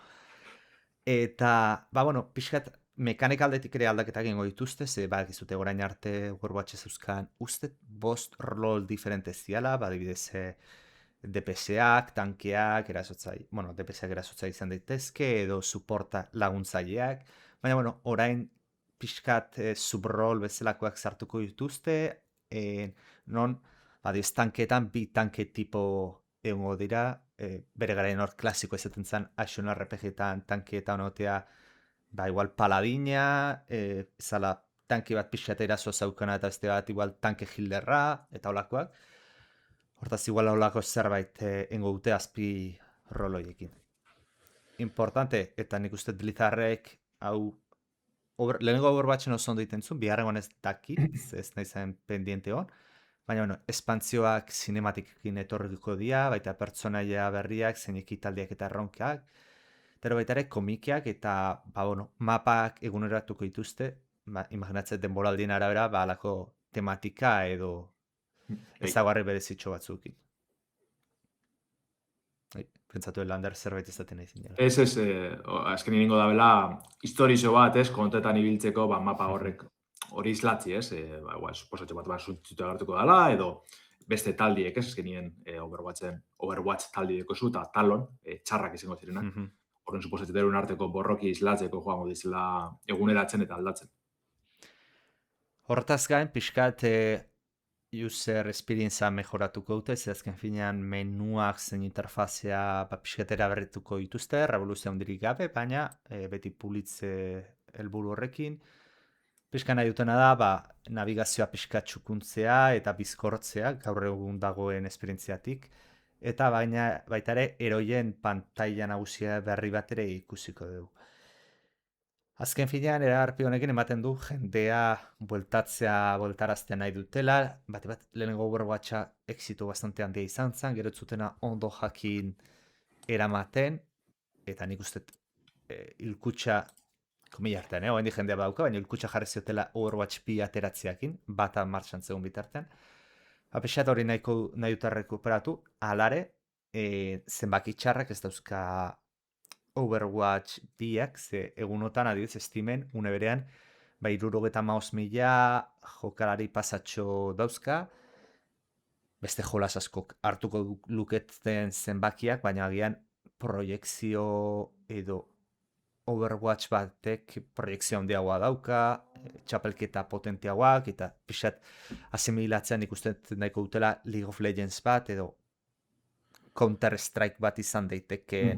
[SPEAKER 5] Eta, ba bueno, pixkat mekanik aldetik ere aldaketak egingo dituzte, ze bat izute orain arte Overwatch zeuzkan uste 5 rol diferente ziala, badibidez DPS-ak, tankeak, bueno, DPS-ak erasotzaile izan daitezke, edo supporta laguntzaileak, baina, bueno, orain pixkat subrol bezalakoak sartuko dituzte, non, badiz, tanketan bi tanke tipo egongo dira, bere garaien hor klasiko ezaten zen action RPG-etan tankeetan otea, igual paladina, zala tanke bat pixkat eraso zaukana eta beste bat igual tanke hilderra, eta olakoak. Hortaz igual olako zerbait engo dute azpi roloiekin. Importante, eta nik uste Blizzardrek hau lehenengo Overwatchen oso ondo egiten zuen, bigarrengoan ez dakit, ez nahi zen pendiente hon, baina bueno, espantzioak sinematikekin etorriko dira, baita pertsonaia berriak, zein ekitaldiak eta erronkak, eta baita ere komikiak eta mapak eguneratuko dituzte, imaginatzen denboraldien arabera, alako tematika edo ezagarri berezitxo batzukin. Pentsatu Lander zerbait izaten nahi zinela.
[SPEAKER 4] Ez, azken ningo da bela, historizo bat, kontetan ibiltzeko, mapa horrek hori islatzi, suposatxe bat suntzitu agartuko dela, edo beste taldiek, azkenien Overwatch taldieko zu, eta Talon, txarrak izango zirenak. Horren suposatxe derun arteko borroki islatzeko joango dizela eguneratzen eta aldatzen.
[SPEAKER 5] Hortaz gain, pixkat user experience mejoratuko dute, ze azken finean menuak zen interfazea pixkatera berrituko dituzte, revoluzio handirik gabe, baina beti pulitze helburu horrekin. Pixka nahi dutena da, navigazioa pixka txukuntzea eta bizkortzea, gaur egun dagoen esperientziatik, eta baita ere eroien pantaila nagusia berri bat ere ikusiko dugu. Azken finean, eragarpi honekin ematen du jendea bueltaraztea nahi dutela, bat lehenengo Overwatcha exito bastante handia izan zen, gero zutena ondo jakin eramaten, eta nik uste ilkutxa, komila artean, oendi jendea badauka, baina ilkutxa jarri ziotela Overwatch 2 ateratziakin, bata martxan zegoen bitartean. Apexat hori nahi dut rekuperatu, alare, zenbaki txarrak ez dauzka Overwatch 2-ak, ze egunotan adibidez Steamen, une berean, 75.000 jokalari pasatxo dauzka, beste jolas askok hartuko luketzen zenbakiak, baina agian proiekzio edo Overwatch batek proiekzio handiagoa dauka, txapelketa potentiagoak, eta pixat asimilatzean ikusten nahiko dutela League of Legends bat, edo Counter-Strike bat izan daiteke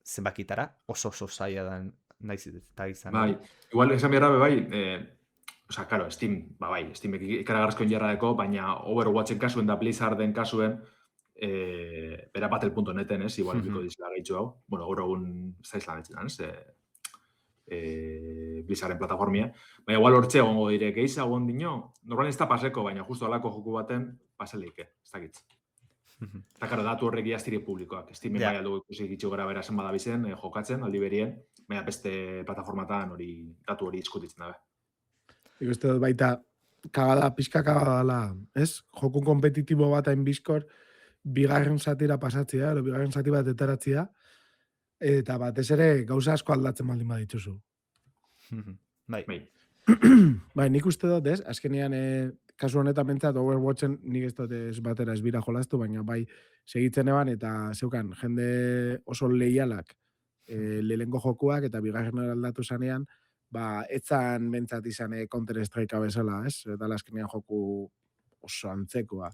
[SPEAKER 5] zenbakitara, oso zaila da naiz eta izan.
[SPEAKER 4] Igual esan behar karo, Steam, Steam ikaragarrizkoen jarradeko, baina Overwatchen kasuen da Blizzarden kasuen, bera Battle.neten, igual biko dizela gehitxu hau, gaur egun zaizlan etxetan, Blizzarden plataformia, baina igual hortxe egongo dire, gehiza egon dino, normalen ez da paseko, baina justo alako joku baten paseleike, ez dakitz. Eta karo, datu horrek iaztiri publikoak. Steamen bai aldugu ikusi gitxu gara bera zenbada bizen, jokatzen, aldi berien, baina beste plataformatan datu hori diskutitzen dabe.
[SPEAKER 3] Ikuste dut baita, pixka kagada, ez? Joku kompetitibo bat hain bizkor, bigarren zatira pasatzea, edo bigarren zati bat etaratzea, eta batez ere gauza asko aldatzen baldin badituzu. Bai, nik uste dut, ez? Azkenean, kasu honetan bentsat, Overwatchen nik ez dut ez batera ez bira jolaztu, baina bai segitzen eban, eta zeukan, jende oso lehialak lehengo jokuak, eta bigarren aldatu zanean, etzan bentsat izan Counter-Strike bezala, ez? Eta azkenean joku oso antzekoa.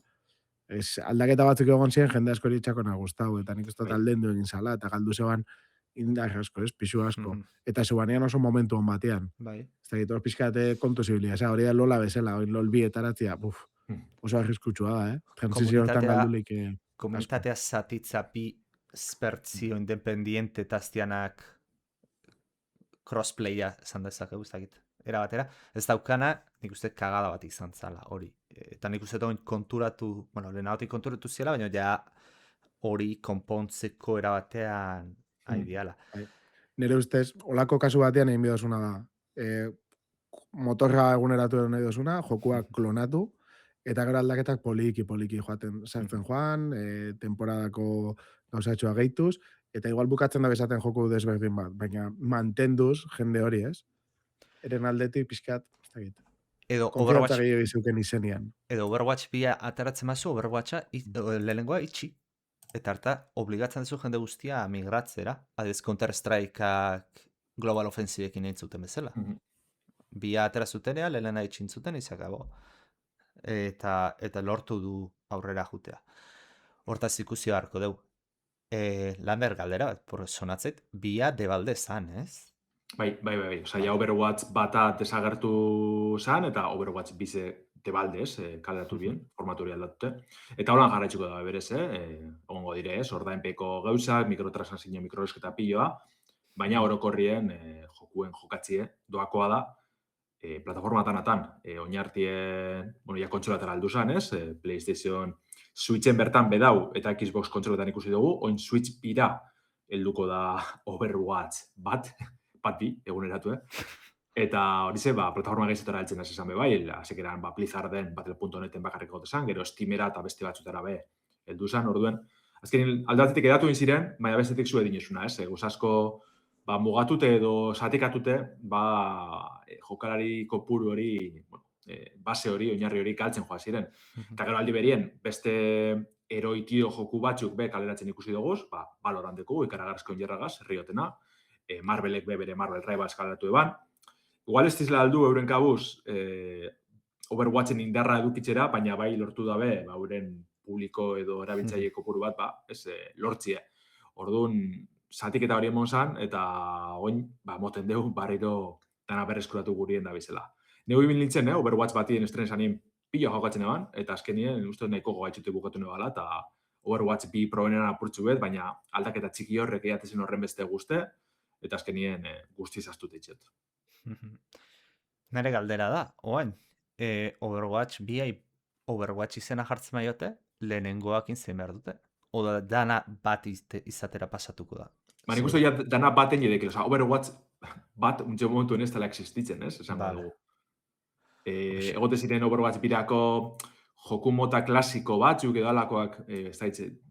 [SPEAKER 3] Aldaketa batzuk egon ziren, jende asko eritxako nagustau, eta nik ez dut aldendu egin zala, eta galdu zeban indar asko, pisu asko. Eta zubanean oso momentu hon batean. Ez da gitor pixkate kontu zibilia. Hori da Lola bezala, hori LOL bi etaratzia, oso arriskutsua da, Transizio hortan galdulik.
[SPEAKER 5] Komunitatea zatitzapi spertzio independiente taztianak crossplaya esan dezakegu, ez dakit. Era batera, ez daukana, nik uste kagada bat izan zala, hori. Eta nik uste konturatu, lehenagotik konturatu ziela, baina ja hori konpontzeko erabatean aidiala.
[SPEAKER 3] Nire ustez, olako kasu batean egin bidozuna da. Motorra eguneratu nahi dozuna, jokuak klonatu, eta gero aldaketak poliki joaten sartzen joan, temporadako gauzatxoa gehituz, eta igual bukatzen da bezaten joku desberdin bat, baina mantenduz jende hori, ez? Eren aldetik pixkat, ez da git.
[SPEAKER 5] Edo
[SPEAKER 3] Overwatch gehiago izuken izenian.
[SPEAKER 5] Edo Overwatch 2 ataratzen mazu, Overwatcha lehenengoa itxi. eta harta obligatzen duzu jende guztia migratzera, adez Counter-Strikeak Global Offensiveekin egin zuten bezala.
[SPEAKER 4] Mhm.
[SPEAKER 5] Bia atera zutenean, lehena itxin zuten, izakabo. Eta lortu du aurrera jutea. Hortaz ikusi beharko dugu. Lander galdera bat, sonatzet, bia debalde zan, ez?
[SPEAKER 4] Bai. Osa, ja Overwatch bata desagertu zan, eta Overwatch bize debalde, ez? Kaleratu bien, formatu hori aldatute. Eta holan jarraitzuko da berez, ongo dire, ez? Ordainpeko gauzak, mikrotransakzio, mikroesketa piloa, baina orokorrien jokuen jokatzie doakoa da, plataformatanatan, oinartien, ja kontsolatara aldu zan, ez? PlayStation Switchen bertan bedau eta Xbox kontsolatan ikusi dugu, oin Switch bira helduko da Overwatch bat bi, eguneratu, Eta hori ze, plataforma gaizotara heltzen hasi izan be bai, hasekeran Blizzarden, Battle.neten bakarriko zan, gero Steamera eta beste batzutara be heldu zan, orduen. Azkenin aldatetik edatu egin ziren, baina bestetik zu edinesuna, ez? Asko mugatute edo zatikatute, jokalari kopuru hori, base hori, oinarri hori galtzen joa ziren. Eta gero aldi berien, beste eroitio joku batzuk be kaleratzen ikusi dugu, Valorant dekugu, ikaragarrizko oinarragaz, herriotena, Marvelek be bere Marvel Rivals kaleratu eban. Igual ez dizela aldu euren kabuz Overwatchen indarra edukitzera, baina bai lortu dabe, euren publiko edo erabiltzaile kopuru bat, lortzie. Orduan, zatiketa hori emon zan, eta oin, moten dugu, barriro dana berreskuratu gurien da bizela. Nego ibil nintzen, Overwatch batien estren zanin pila jokatzen eban, eta azkenien, uste nahiko gogaitxute bukatu nebala, eta Overwatch 2 probenean apurtzu bet, baina aldaketa txiki horrek eatezen horren beste guzte, eta azkenien guztiz astut eitxet.
[SPEAKER 5] Nere galdera da, oain, Overwatch 2 Overwatch izena jartzen maiote, lehenengoakin zein behar dute? Oda dana bat izatera pasatuko da?
[SPEAKER 4] Nik uste dana baten jedek, Overwatch bat untxe momentu ez dela existitzen, ez? Esan dugu. Egote ziren Overwatch birako joku mota klasiko batzuk edo alakoak,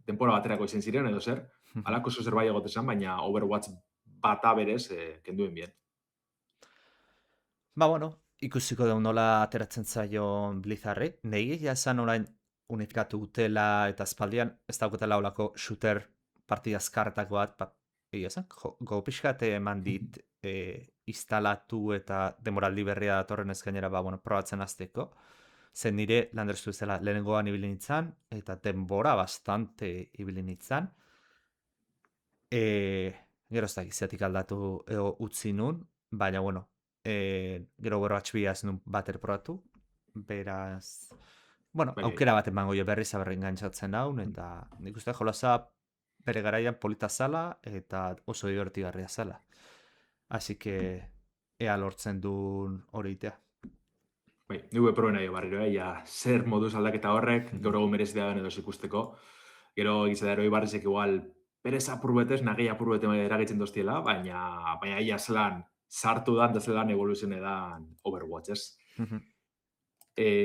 [SPEAKER 4] denpora baterako izan ziren edo zer, alako zozer bai egote zen, baina Overwatch bata berez kenduen bien.
[SPEAKER 5] Ikusiko dugu nola ateratzen zaion Blizzarri. Nei esan orain unifikatu gutela eta espaldian ez dauketela olako shooter partida azkarretako bat, go pixkate eman dit instalatu eta demoraldi berria datorren ez gainera probatzen azteko. Zen nire landerzu ezela lehenengoan ibili nintzen eta denbora bastante ibili nintzen. Gero ez da gizatik aldatu utzi nun, baina gero Overwatch 2 ez nun bater probatu, beraz, aukera bat emango jo berriz aberrin gantzatzen naun, eta nik uste jolaza bere garaian polita zala eta oso divertigarria zala. Así que ea lortzen duen hori itea.
[SPEAKER 4] Nigu eproen nahi barriro, zer moduz aldaketa horrek, gaur egun merezi da edo ikusteko. Gero gizada eroi barrizek igual berez apurbetez, nagei apurbete eragitzen doztiela, baina ia zelan sartu dan, da zelan evoluzioen edan Overwatch, ez?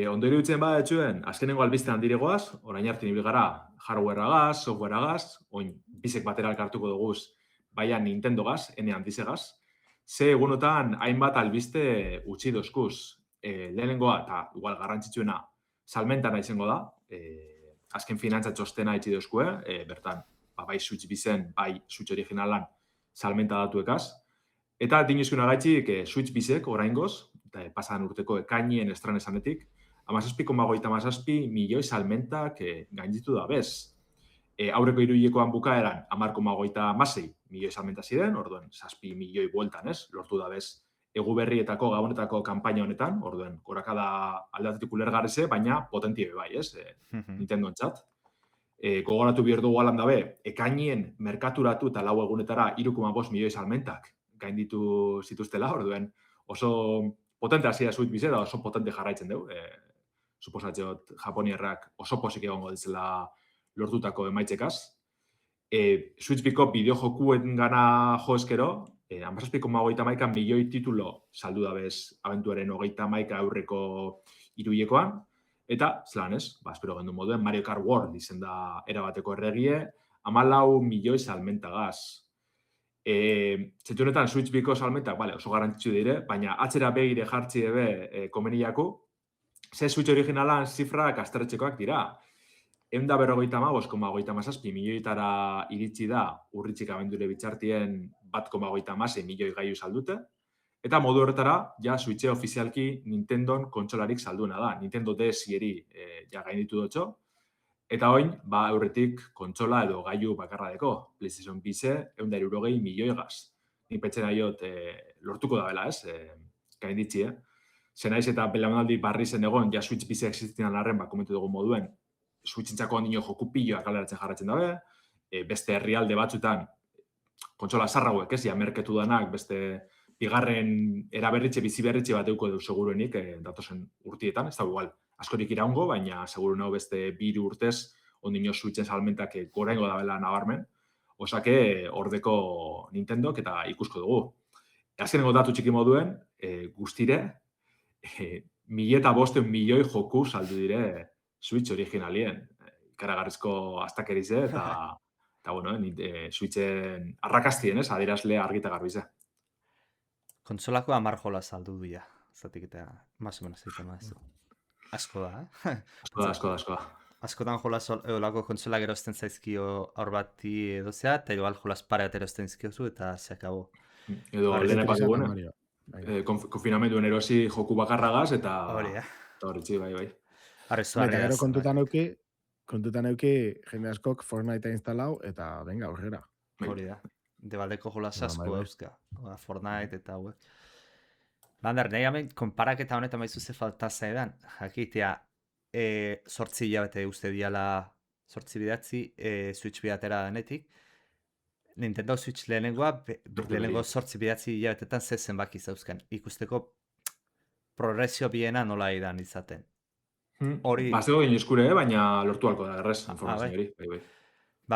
[SPEAKER 4] Ondo iruditzen etxuen, azkenengo albizten handiregoaz, orain hartin ibil gara hardwareagaz, softwareagaz, oin bizek batera elkartuko duguz, baina Nintendogaz, ene handizegaz, ze egunotan hainbat albiste utzi dozkuz. Lehenengoa, eta igual garrantzitsuena, salmentana izango da, azken finantza txostena itxi dozkue, bertan, bai Switch bizen, bai Switch originalan salmenta datuekaz, eta dinizkuna gaitxik Switch bizek oraingoz, eta pasadan urteko ekainien estranesanetik, 17,57 milioi salmentak gainditu da bez. Aurreko iruilekoan bukaeran 10,56 milioi salmenta ziren, orduen 7 milioi bueltan, ez? Lortu da bez egu berrietako gabonetako kanpaina honetan, orduen gorakada aldatetik ulergarrize, baina potentie bai, ez? Nintendo entzat. Gogoratu behar dugu alan dabe, ekainien merkaturatu eta 4 egunetara 3,5 milioi salmentak gainditu zituztela, orduen oso potente hasia Switch bizera, oso potente jarraitzen dugu. Suposatzeot, japoniarrak oso posik egongo ditzela lortutako emaitzekaz. Switch biko bideojokuen gana jo eskero, 17,31 milioi titulo saldu dabez abentuaren 31 aurreko iruilekoan, eta, zelan ez, espero gendu moduen, Mario Kart World izen da erabateko erregie, 14 milioi salmentagaz. Zentunetan Switch biko salmentak, oso garrantzitsu dire, baina atzera begire jartzi ebe komeniaku, ze Switch originalan zifrak asterretxekoak dira. €155,37 milioitara iritsi da urritxik abendure bitxartien 1,56 milioi gailu saldute. Eta modu horretara, ja Switche ofizialki Nintendon kontsolarik salduena da. Nintendo DS-ieri ja gainditu dutxo. Eta oin, aurretik kontsola edo gailu bakarra deko. PlayStation Bize, 160 milioi gaz. Ni pentsen aiot lortuko da bela, ez? Gainditzi, Zenaiz eta belaunaldi barri zen egon, ja Switch Bize existinan arren, komentu dugu moduen, Switchentzako ondino joku piloak kaleratzen jarratzen dabe, beste herrialde batzutan, kontsola zarrauek ez, merketu danak, beste bigarren eraberritxe, bizi berritxe bat euko du seguruenik datozen urtietan, ez da igual, askorik iraungo, baina seguru nago beste 2 urtez ondino Switchen salmentak goraingo da bela nabarmen, osake ordeko Nintendok eta ikusko dugu. Azkenengo datu txiki moduen, guztire, 1,500 milioi joku saldu dire Switch originalien. Ikaragarrizko astakerize eta bueno, Switchen arrakastien, ez? Adierazle argita garbize.
[SPEAKER 5] Kontsolako 10 jola saldu dira. Zatik eta más o menos egiten mazu. Asko da,
[SPEAKER 4] Asko da.
[SPEAKER 5] Askotan jolas olako kontsola gerosten zaizkio aur bati edozea, eta igual jolas pare aterosten zizkiozu, eta se acabó.
[SPEAKER 4] Edo lehen epat duguna. Konfinamenduen erosi joku bakarragaz, eta horretzi, bai.
[SPEAKER 3] Eta gero kontutan euki jende askok Fortnite instalau, eta venga, aurrera.
[SPEAKER 5] Hori da. Debaldeko jolas asko euska. Fortnite eta hauek. Lander, nahi hemen, konparaketa honetan baizu ze falta zaidan. Jakitea, 8 hilabete uste diala 8 bidatzi, Switch bidatera denetik. Nintendo Switch lehenengo 8 bidatzi hilabetetan ze zenbaki zauzkan. Ikusteko progresio biena nola idan izaten.
[SPEAKER 4] Bazego gine eskure, baina lortu halko da, errez, informazio hori. Bai.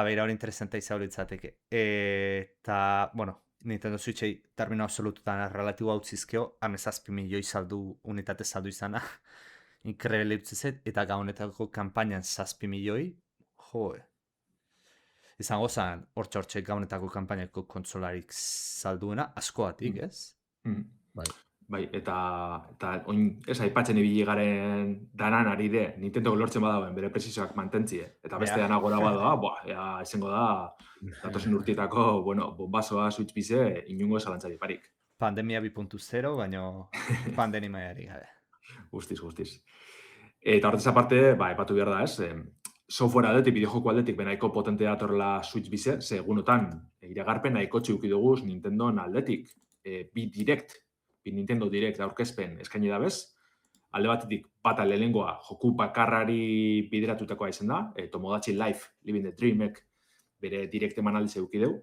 [SPEAKER 5] Beira hori interesanta izabelu itzateke. Eta, bueno, Nintendo Switchei termino absolututan relatibo hau zizkeo, 17 milioi unitate saldu izana, inkrebele utzizet, eta gaunetako kampainan 7 milioi, izango zen, hortxe gaunetako kampainako kontsolarik salduena, askoatik, ez?
[SPEAKER 4] Bai, eta oin, ez aipatzen ibili garen danan ari de, Nintendo lortzen badauen, bere presizoak mantentzie, eta beste dana gora badoa, izango da, datozen urtietako, bombazoa Switch Bize, inungo esalantzari parik.
[SPEAKER 5] Pandemia 2.0, baino pandemia maiari gabe.
[SPEAKER 4] Guztiz. Eta horretaz aparte, epatu behar da, ez, software aldetik, bideojoko aldetik, benaiko potente datorla Switch Bize, segunotan, iragarpen nahiko txuki duguz Nintendo aldetik, bi Nintendo Direct aurkezpen eskaini da bez, alde batetik bata lehenengoa joku bakarrari bideratutakoa izan da, Tomodachi Life, Living the Dreamek bere direct emanaldi zeuki deu.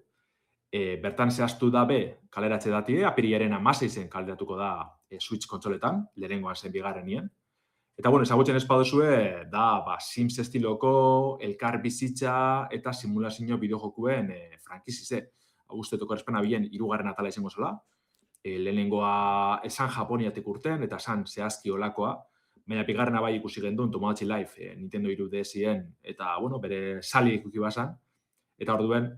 [SPEAKER 4] Bertan zehaztu da kaleratze dati, apirilaren 16 kaleratuko da Switch kontsoletan, lehenengoan zen bigarrenien. Eta, ezagutzen ez baduzue, da Sims estiloko, elkar bizitza eta simulazio bideojokuen frankizize. Augustetoko erspena bilen 3. atala izango zela. Lehenengoa esan Japoniatik urten, eta esan zehazki olakoa, baina bigarrena bai ikusi gendun Tomodachi Life, Nintendo 3DS-ien, eta, bere sali ikuki bazan, eta orduen,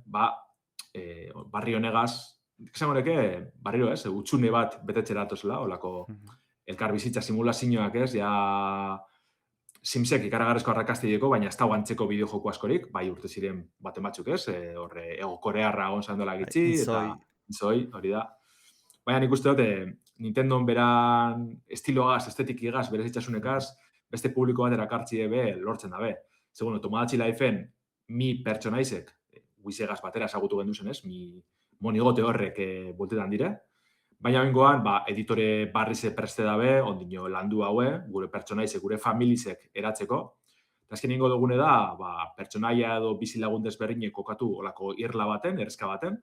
[SPEAKER 4] barri honegaz, esango neke, barriro ez, utxune bat betetxera atozela, olako elkar bizitza simulazioak ez, Simsek ikaragarrezko arrakastideko, baina ez dago antzeko bideojoku askorik, bai urte ziren baten batzuk ez, horre ego korearra onzan dola gitzi, eta izoi, hori da. Baina nik uste dut, Nintendon beran estilogaz, estetikigaz, bere zitzasunekaz, beste publiko bat erakartzi lortzen dabe. Segundo, Tomodachi Lifeen mi pertsonaizek, guizegaz batera esagutu gendu zen ez, mi monigote horrek boltetan dire. Baina bengoan, editore barrize preste dabe, ondino landu haue, gure pertsonaizek, gure familizek eratzeko. Eta azken ingo dugune da, pertsonaia edo bizilagun desberdinek kokatu olako irla baten, errezka baten,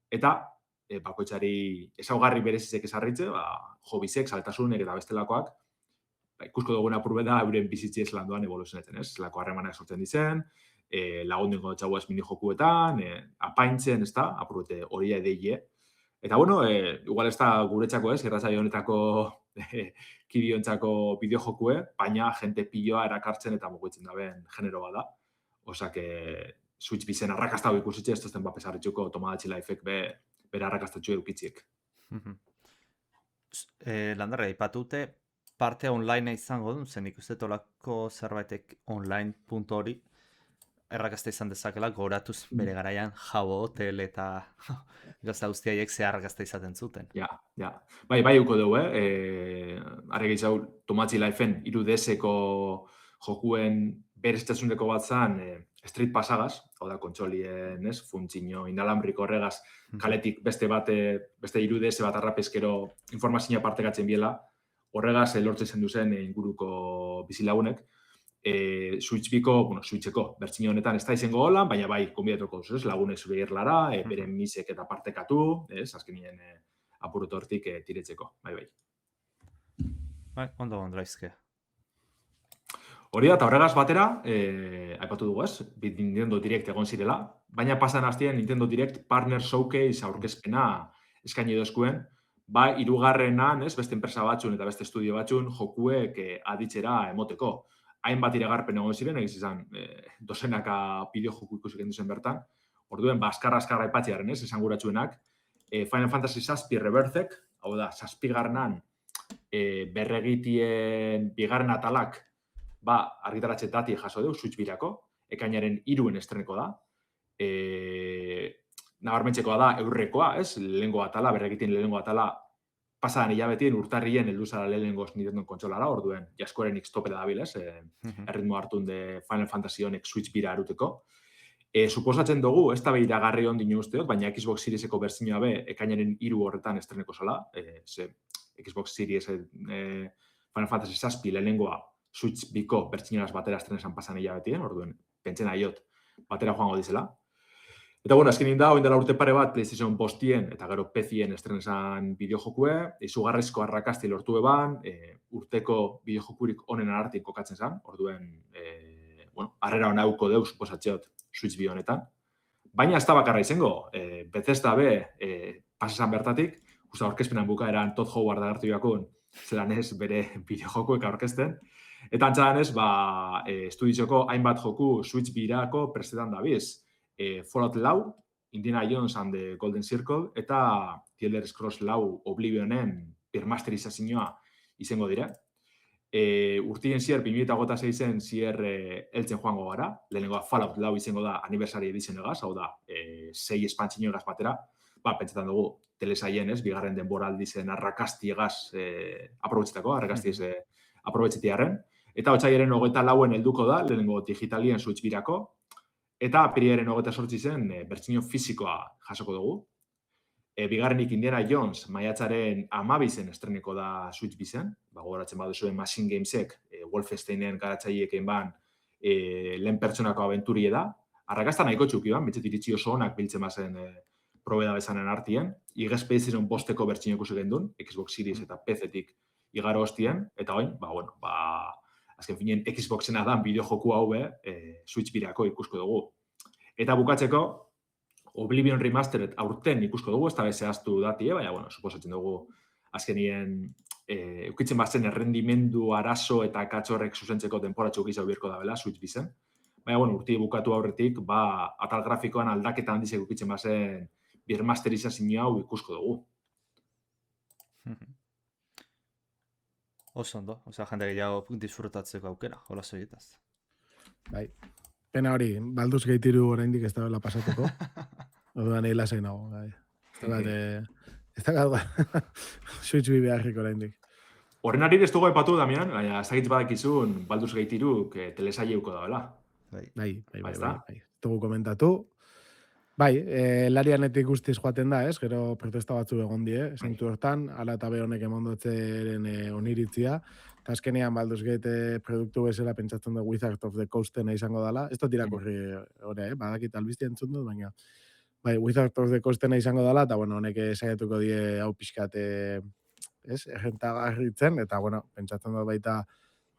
[SPEAKER 4] eta bakoitzari ezaugarri berezizek esarritze, hobizek, saltasunek eta bestelakoak, ikusko duguna apurbe da, euren bizitzi ez landuan evoluzionetzen, ez? Zelako harremanak sortzen dizen, lagundingo dutxago ez mini-jokuetan, apaintzen, ez da, apurbete horia edeie. Eta, igual ez da guretzako ez, irratzaio honetako kidiontzako bideojokue, baina jente piloa erakartzen eta mugitzen daben genero bada. Osak, Switch Bizen arrakastago ikusitxe, ez tozten pesarritxuko Tomodachi Lifek bera arrakastatxu edukitziek.
[SPEAKER 5] Landarra, ipatute, parte online izango duen, zen ikuste tolako zerbaitek online puntu hori, errakazta izan dezakela, goratuz bere garaian Jabo Hotel eta gazta guztiaiek ze arrakazta izaten zuten.
[SPEAKER 4] Ja. Bai uko dugu, are gehiago Tomatzi Lifeen 3DS-eko jokuen bereztasuneko bat zan Street Pasagaz, hau da kontsolien, funtzio inalambriko horregaz, kaletik beste 3DS bat arrapezkero informazioa partekatzen biela, horregaz lortzen zen duzen inguruko bizilagunek, Switcheko bertsio honetan ez da izango holan, baina bai, konbidatuko duzu, lagunek zure irlara, beren misek eta partekatu, azkenien apuruto hortik tiretzeko, bai.
[SPEAKER 5] Bai, ondo Draizke.
[SPEAKER 4] Hori da, eta horregaz batera, aipatu dugu ez, Nintendo Direct egon zirela, baina pasan hastien Nintendo Direct Partner Showcase aurkezpena eskaini dozkuen, ba, hirugarrenan, beste enpresa batzun eta beste estudio batzun jokuek aditzera emoteko. Hainbat iragarpen egon ziren, egiz izan, dozenaka bideo joku ikusik enduzen bertan, orduen, askarra aipatziaren, esan guratxuenak, Final Fantasy VII Rebirthek, hau da, 7. Berregitien bigarren atalak, ba, argitaratxe dati jaso dugu, Switch birako, ekainaren 3 estreneko da. Nabarmentzekoa da, eurrekoa, lehengo atala, berregitien lehengo atala, pasadan hilabetien urtarrien heldu zara lehenengoz Nintendo kontsolara, orduen jaskoren X-topera dabil, erritmo hartun de Final Fantasy honek Switch bira aruteko. Suposatzen dugu, ez da behiragarri ondino usteot, baina Xbox Serieseko bertsioa be, ekainaren 3 horretan estreneko zala, Xbox Series Final Fantasy VII lehenengoa Switch biko bertsioaz batera estrenesan pasan hilabetien, orduen pentsen aiot batera joango dizela. Eta bueno, azkenin da, oindela urte pare bat, PlayStation postien eta gero PC-en estrenesan bideojokue, izugarrizko arrakasti lortu eban, urteko bideojokurik onen arartik kokatzen zen, orduen, harrera honauko deus, suposatzeot, Switch bi honetan. Baina ez da bakarra izango, Bethesda be, pasesan bertatik, justa aurkezpenan bukaeran Todd Howard agertu jakun, zelan ez bere bideojokuek aurkezten, eta antzadan ez, estuditzoko hainbat joku Switch birako prestetan dabiz, Fallout 4, Indiana Jones and the Golden Circle, eta The Elder Scrolls 4 Oblivionen birmasterizazioa izango dira. Urtien zier, 2026-en zier heltzen joango gara, lehenengoa Fallout 4 izango da aniversari edition egaz, hau da, 6 espantzino egaz batera, pentsetan dugu, telesaien bigarren denboraldi zen arrakasti egaz aprobetxetako, arrakasti ez aprobetxetiarren, eta otxaiaren 24-en helduko da, lehenengo digitalien Switch birako, eta apiriaren 28 zen bertsio fisikoa jasoko dugu. Bigarrenik Indiana Jones maiatzaren 12-en estreneko da Switch bizen, gogoratzen baduzuen Machine Gamesek Wolfensteinen garatzaileekin ban lehen pertsonako abenturie da. Arrakasta nahiko txuki ban, betxet iritsi oso honak biltzen bazen probeda bezanen artien. Igez PlayStation bosteko bertsio ikusi gendun, Xbox Series eta PC-tik igaro hostien, eta oin, azken finien Xboxena dan bideojoku hau Switch birako ikusko dugu. Eta bukatzeko, Oblivion Remastered aurten ikusko dugu, ez da bezehaztu dati, baina, suposatzen dugu azkenien eukitzen bazen errendimendu arazo eta katxorrek zuzentzeko denporatxo gizau birko da bela, Switch bizen. Baina, urti bukatu aurretik, atal grafikoan aldaketa handizek eukitzen bazen birmasterizazio hau ikusko dugu.
[SPEAKER 5] Oso ondo, jende gehiago disfrutatzeko aukera, hola zoietaz.
[SPEAKER 3] Bai, pena hori, Baldur's Gate 3 oraindik ez da bela pasatuko. Orduan egin lasai nago, bai. Ez da gaur, Switch bi beharrik oraindik.
[SPEAKER 4] Horren ari ez dugu aipatu, Damian, baina ez dakitz badakizun Baldur's Gate 3 telesaileuko da, bela?
[SPEAKER 3] Bai. Dugu komentatu. Bai, larianetik guztiz joaten da, gero protesta batzu egon die, zentu hortan, ala eta be honek emondotzeren oniritzia, eta azkenean Baldur's Gate produktu bezala pentsatzen du Wizard of the Coastena izango dela, ez dut irakurri hori, badakit albizti entzun dut, baina bai, Wizard of the Coastena izango dela, eta honek saiatuko die hau pixkat errentagarritzen, eta pentsatzen dut baita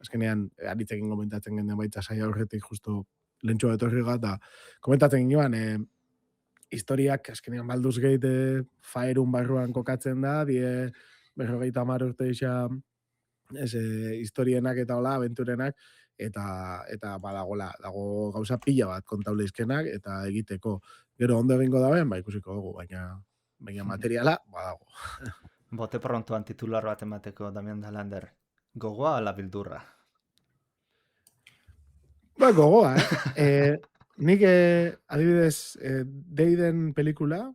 [SPEAKER 3] azkenean aritzekin komentatzen genden baita saia horretik justu lentxua etorriga, eta komentatzen ginen, historiak, azkenean Baldur's Gate faerun barruan kokatzen da, 50 urte isa historienak eta hola, aventurenak, eta dago gauza pila bat kontauleizkenak, eta egiteko. Gero ondo egingo daben, ikusiko dugu, baina materiala, badago.
[SPEAKER 5] Bote prontoan titular bat emateko, Damian Dalander. Gogoa ala bildurra?
[SPEAKER 3] Gogoa, Nik, adibidez, Deiden pelikula,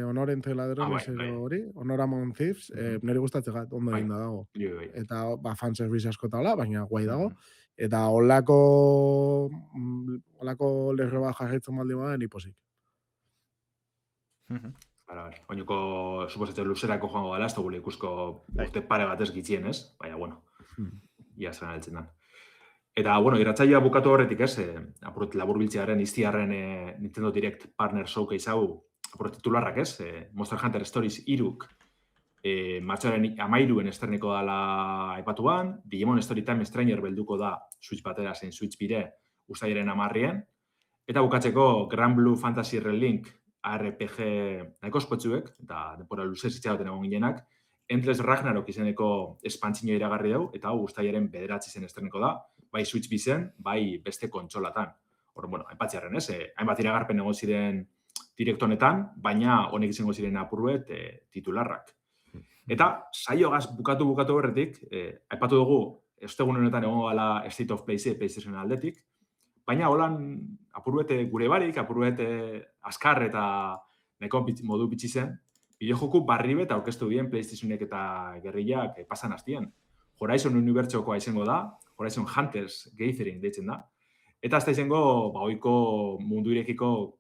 [SPEAKER 3] Honor entre ladrones
[SPEAKER 4] bai.
[SPEAKER 3] hori, Honor Among Thieves, nire gustatzegat ondo
[SPEAKER 4] Bai.
[SPEAKER 3] eginda dago.
[SPEAKER 4] Bai.
[SPEAKER 3] Eta, fanservice asko eta hola, baina guai dago.
[SPEAKER 4] Mhm.
[SPEAKER 3] Eta holako lerro bat jarraitzen baldin bada, ni posik.
[SPEAKER 4] Bara. Oinoko, suposatzen luzerako joango dela, ez dugu ikusko urte pare batez gitzien, ez? Baina, bueno, ia zen altzen dan. Eta, bueno, irratzailea bukatu horretik, ez? Apurret laburbiltzearen, iztiarren Nintendo Direct Partner Showcase hau, apurret titularrak, ez? Monster Hunter Stories 3 martxoaren 13 estreneko dala aipatuan, Digimon Storytime Stranger belduko da Switch batera zein Switch bire uztailaren 10 eta bukatzeko Grand Blue Fantasy Relink RPG nahiko ospetsuek, eta denbora luzez itxagoten egon ginenak, Endless Ragnarok izeneko espantzino iragarri dugu, eta hau uztailaren 9 zen estreneko da, bai Switch bizen, bai beste kontsolatan. Hor, bueno, hainpatziarren, ez? Hainbat iragarpen egon ziren direkto honetan, baina honek izango ziren apurruet titularrak. Eta saiogaz bukatu horretik, aipatu dugu, ostegun honetan egongo gala State of Play PlayStation aldetik, baina holan apurruet gure barik, apurruet askar eta neko modu bitxi zen, bideojoku barri bet aurkeztu bien PlayStationek eta gerrillak pasan hastien. Horizon Unibertsokoa izango da, Horizon Hunters Gathering deitzen da, eta azta izango ohiko mundu irekiko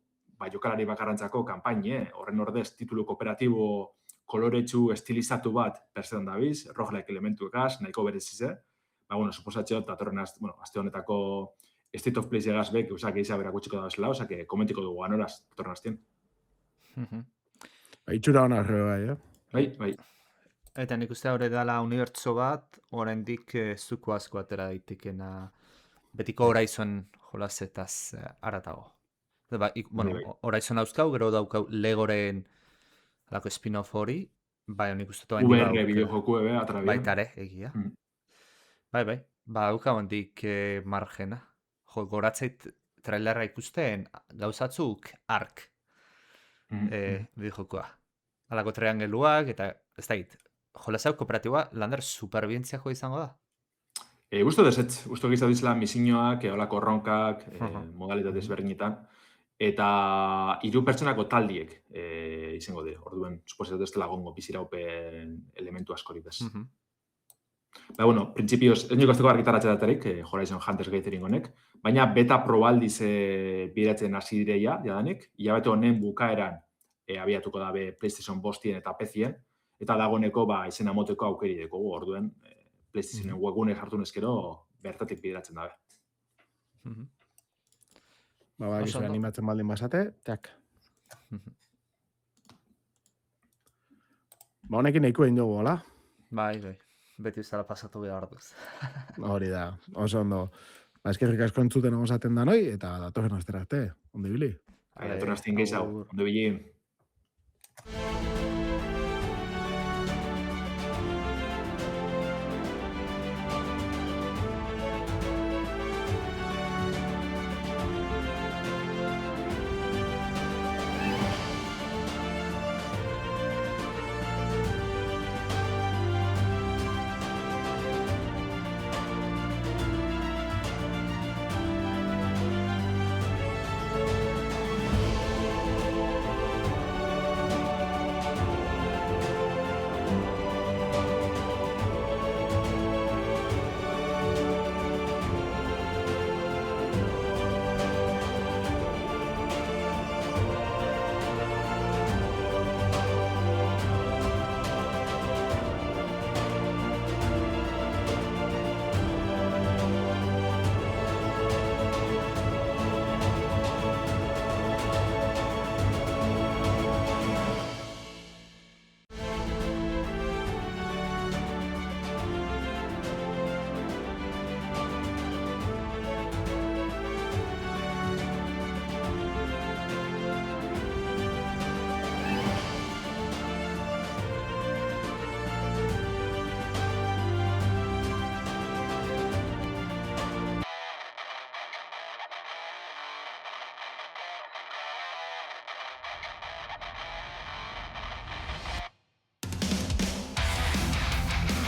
[SPEAKER 4] jokalari bakarrantzako kanpaine, horren ordez titulu kooperatibo koloretsu estilizatu bat persedan dabiz, roguelike elementuekaz, nahiko berezize. Bueno, suposatxeo, datorren aste honetako State of Play egaz bek, usak eiza berakutsiko da bezala, osak komentiko dugu anoraz, datorren astien.
[SPEAKER 3] Itxura hona bai,
[SPEAKER 4] Bai.
[SPEAKER 5] Eta nik uste hori dela unibertso bat, oraindik zuko asko atera daitekena betiko Horizon jolasetaz aratago. Horizon hauzkau, gero daukau Legoren alako spin-off hori, bai, nik uste toa
[SPEAKER 4] VR bideojoku atrabian.
[SPEAKER 5] Baitare, egia. Bai, haukau handik margena. Goratzeit trailerra ikusten gauzatzuk ark bideojokoa. Alako triangeluak, eta ez da hit, jolazau kooperatiboa lander superbientziako izango da?
[SPEAKER 4] Gusto desetz, gusto gizatu dizela misioak, olako ronkak, modalitate ezberdinetan, eta 3 pertsonako taldiek izango de, orduen, suposatu ez dela gongo biziraupen elementu askorik bez. Bueno, printzipioz, ez niko azteko argitaratxe datarik, Horizon Hunters Gathering honek, baina beta probaldiz bideratzen hasi direia, jadanik, hilabete honen bukaeran abiatuko da PlayStation 5 eta PC-en, eta dagoeneko izena moteko aukeri dekogu, orduen, PlayStationen webgunek hartu neskero, bertatik bideratzen dabe.
[SPEAKER 3] Gizu animatzen baldin basate, tak. Honekin nahiko egin dugu, hola?
[SPEAKER 5] Bai. Beti uzala pasatu behar duz.
[SPEAKER 3] Hori da, oso ondo. Eskerrik asko entzuten egozaten da noi, eta datorren astera arte, ondo ibili.
[SPEAKER 4] Datorren astien gehiago, ondo ibili.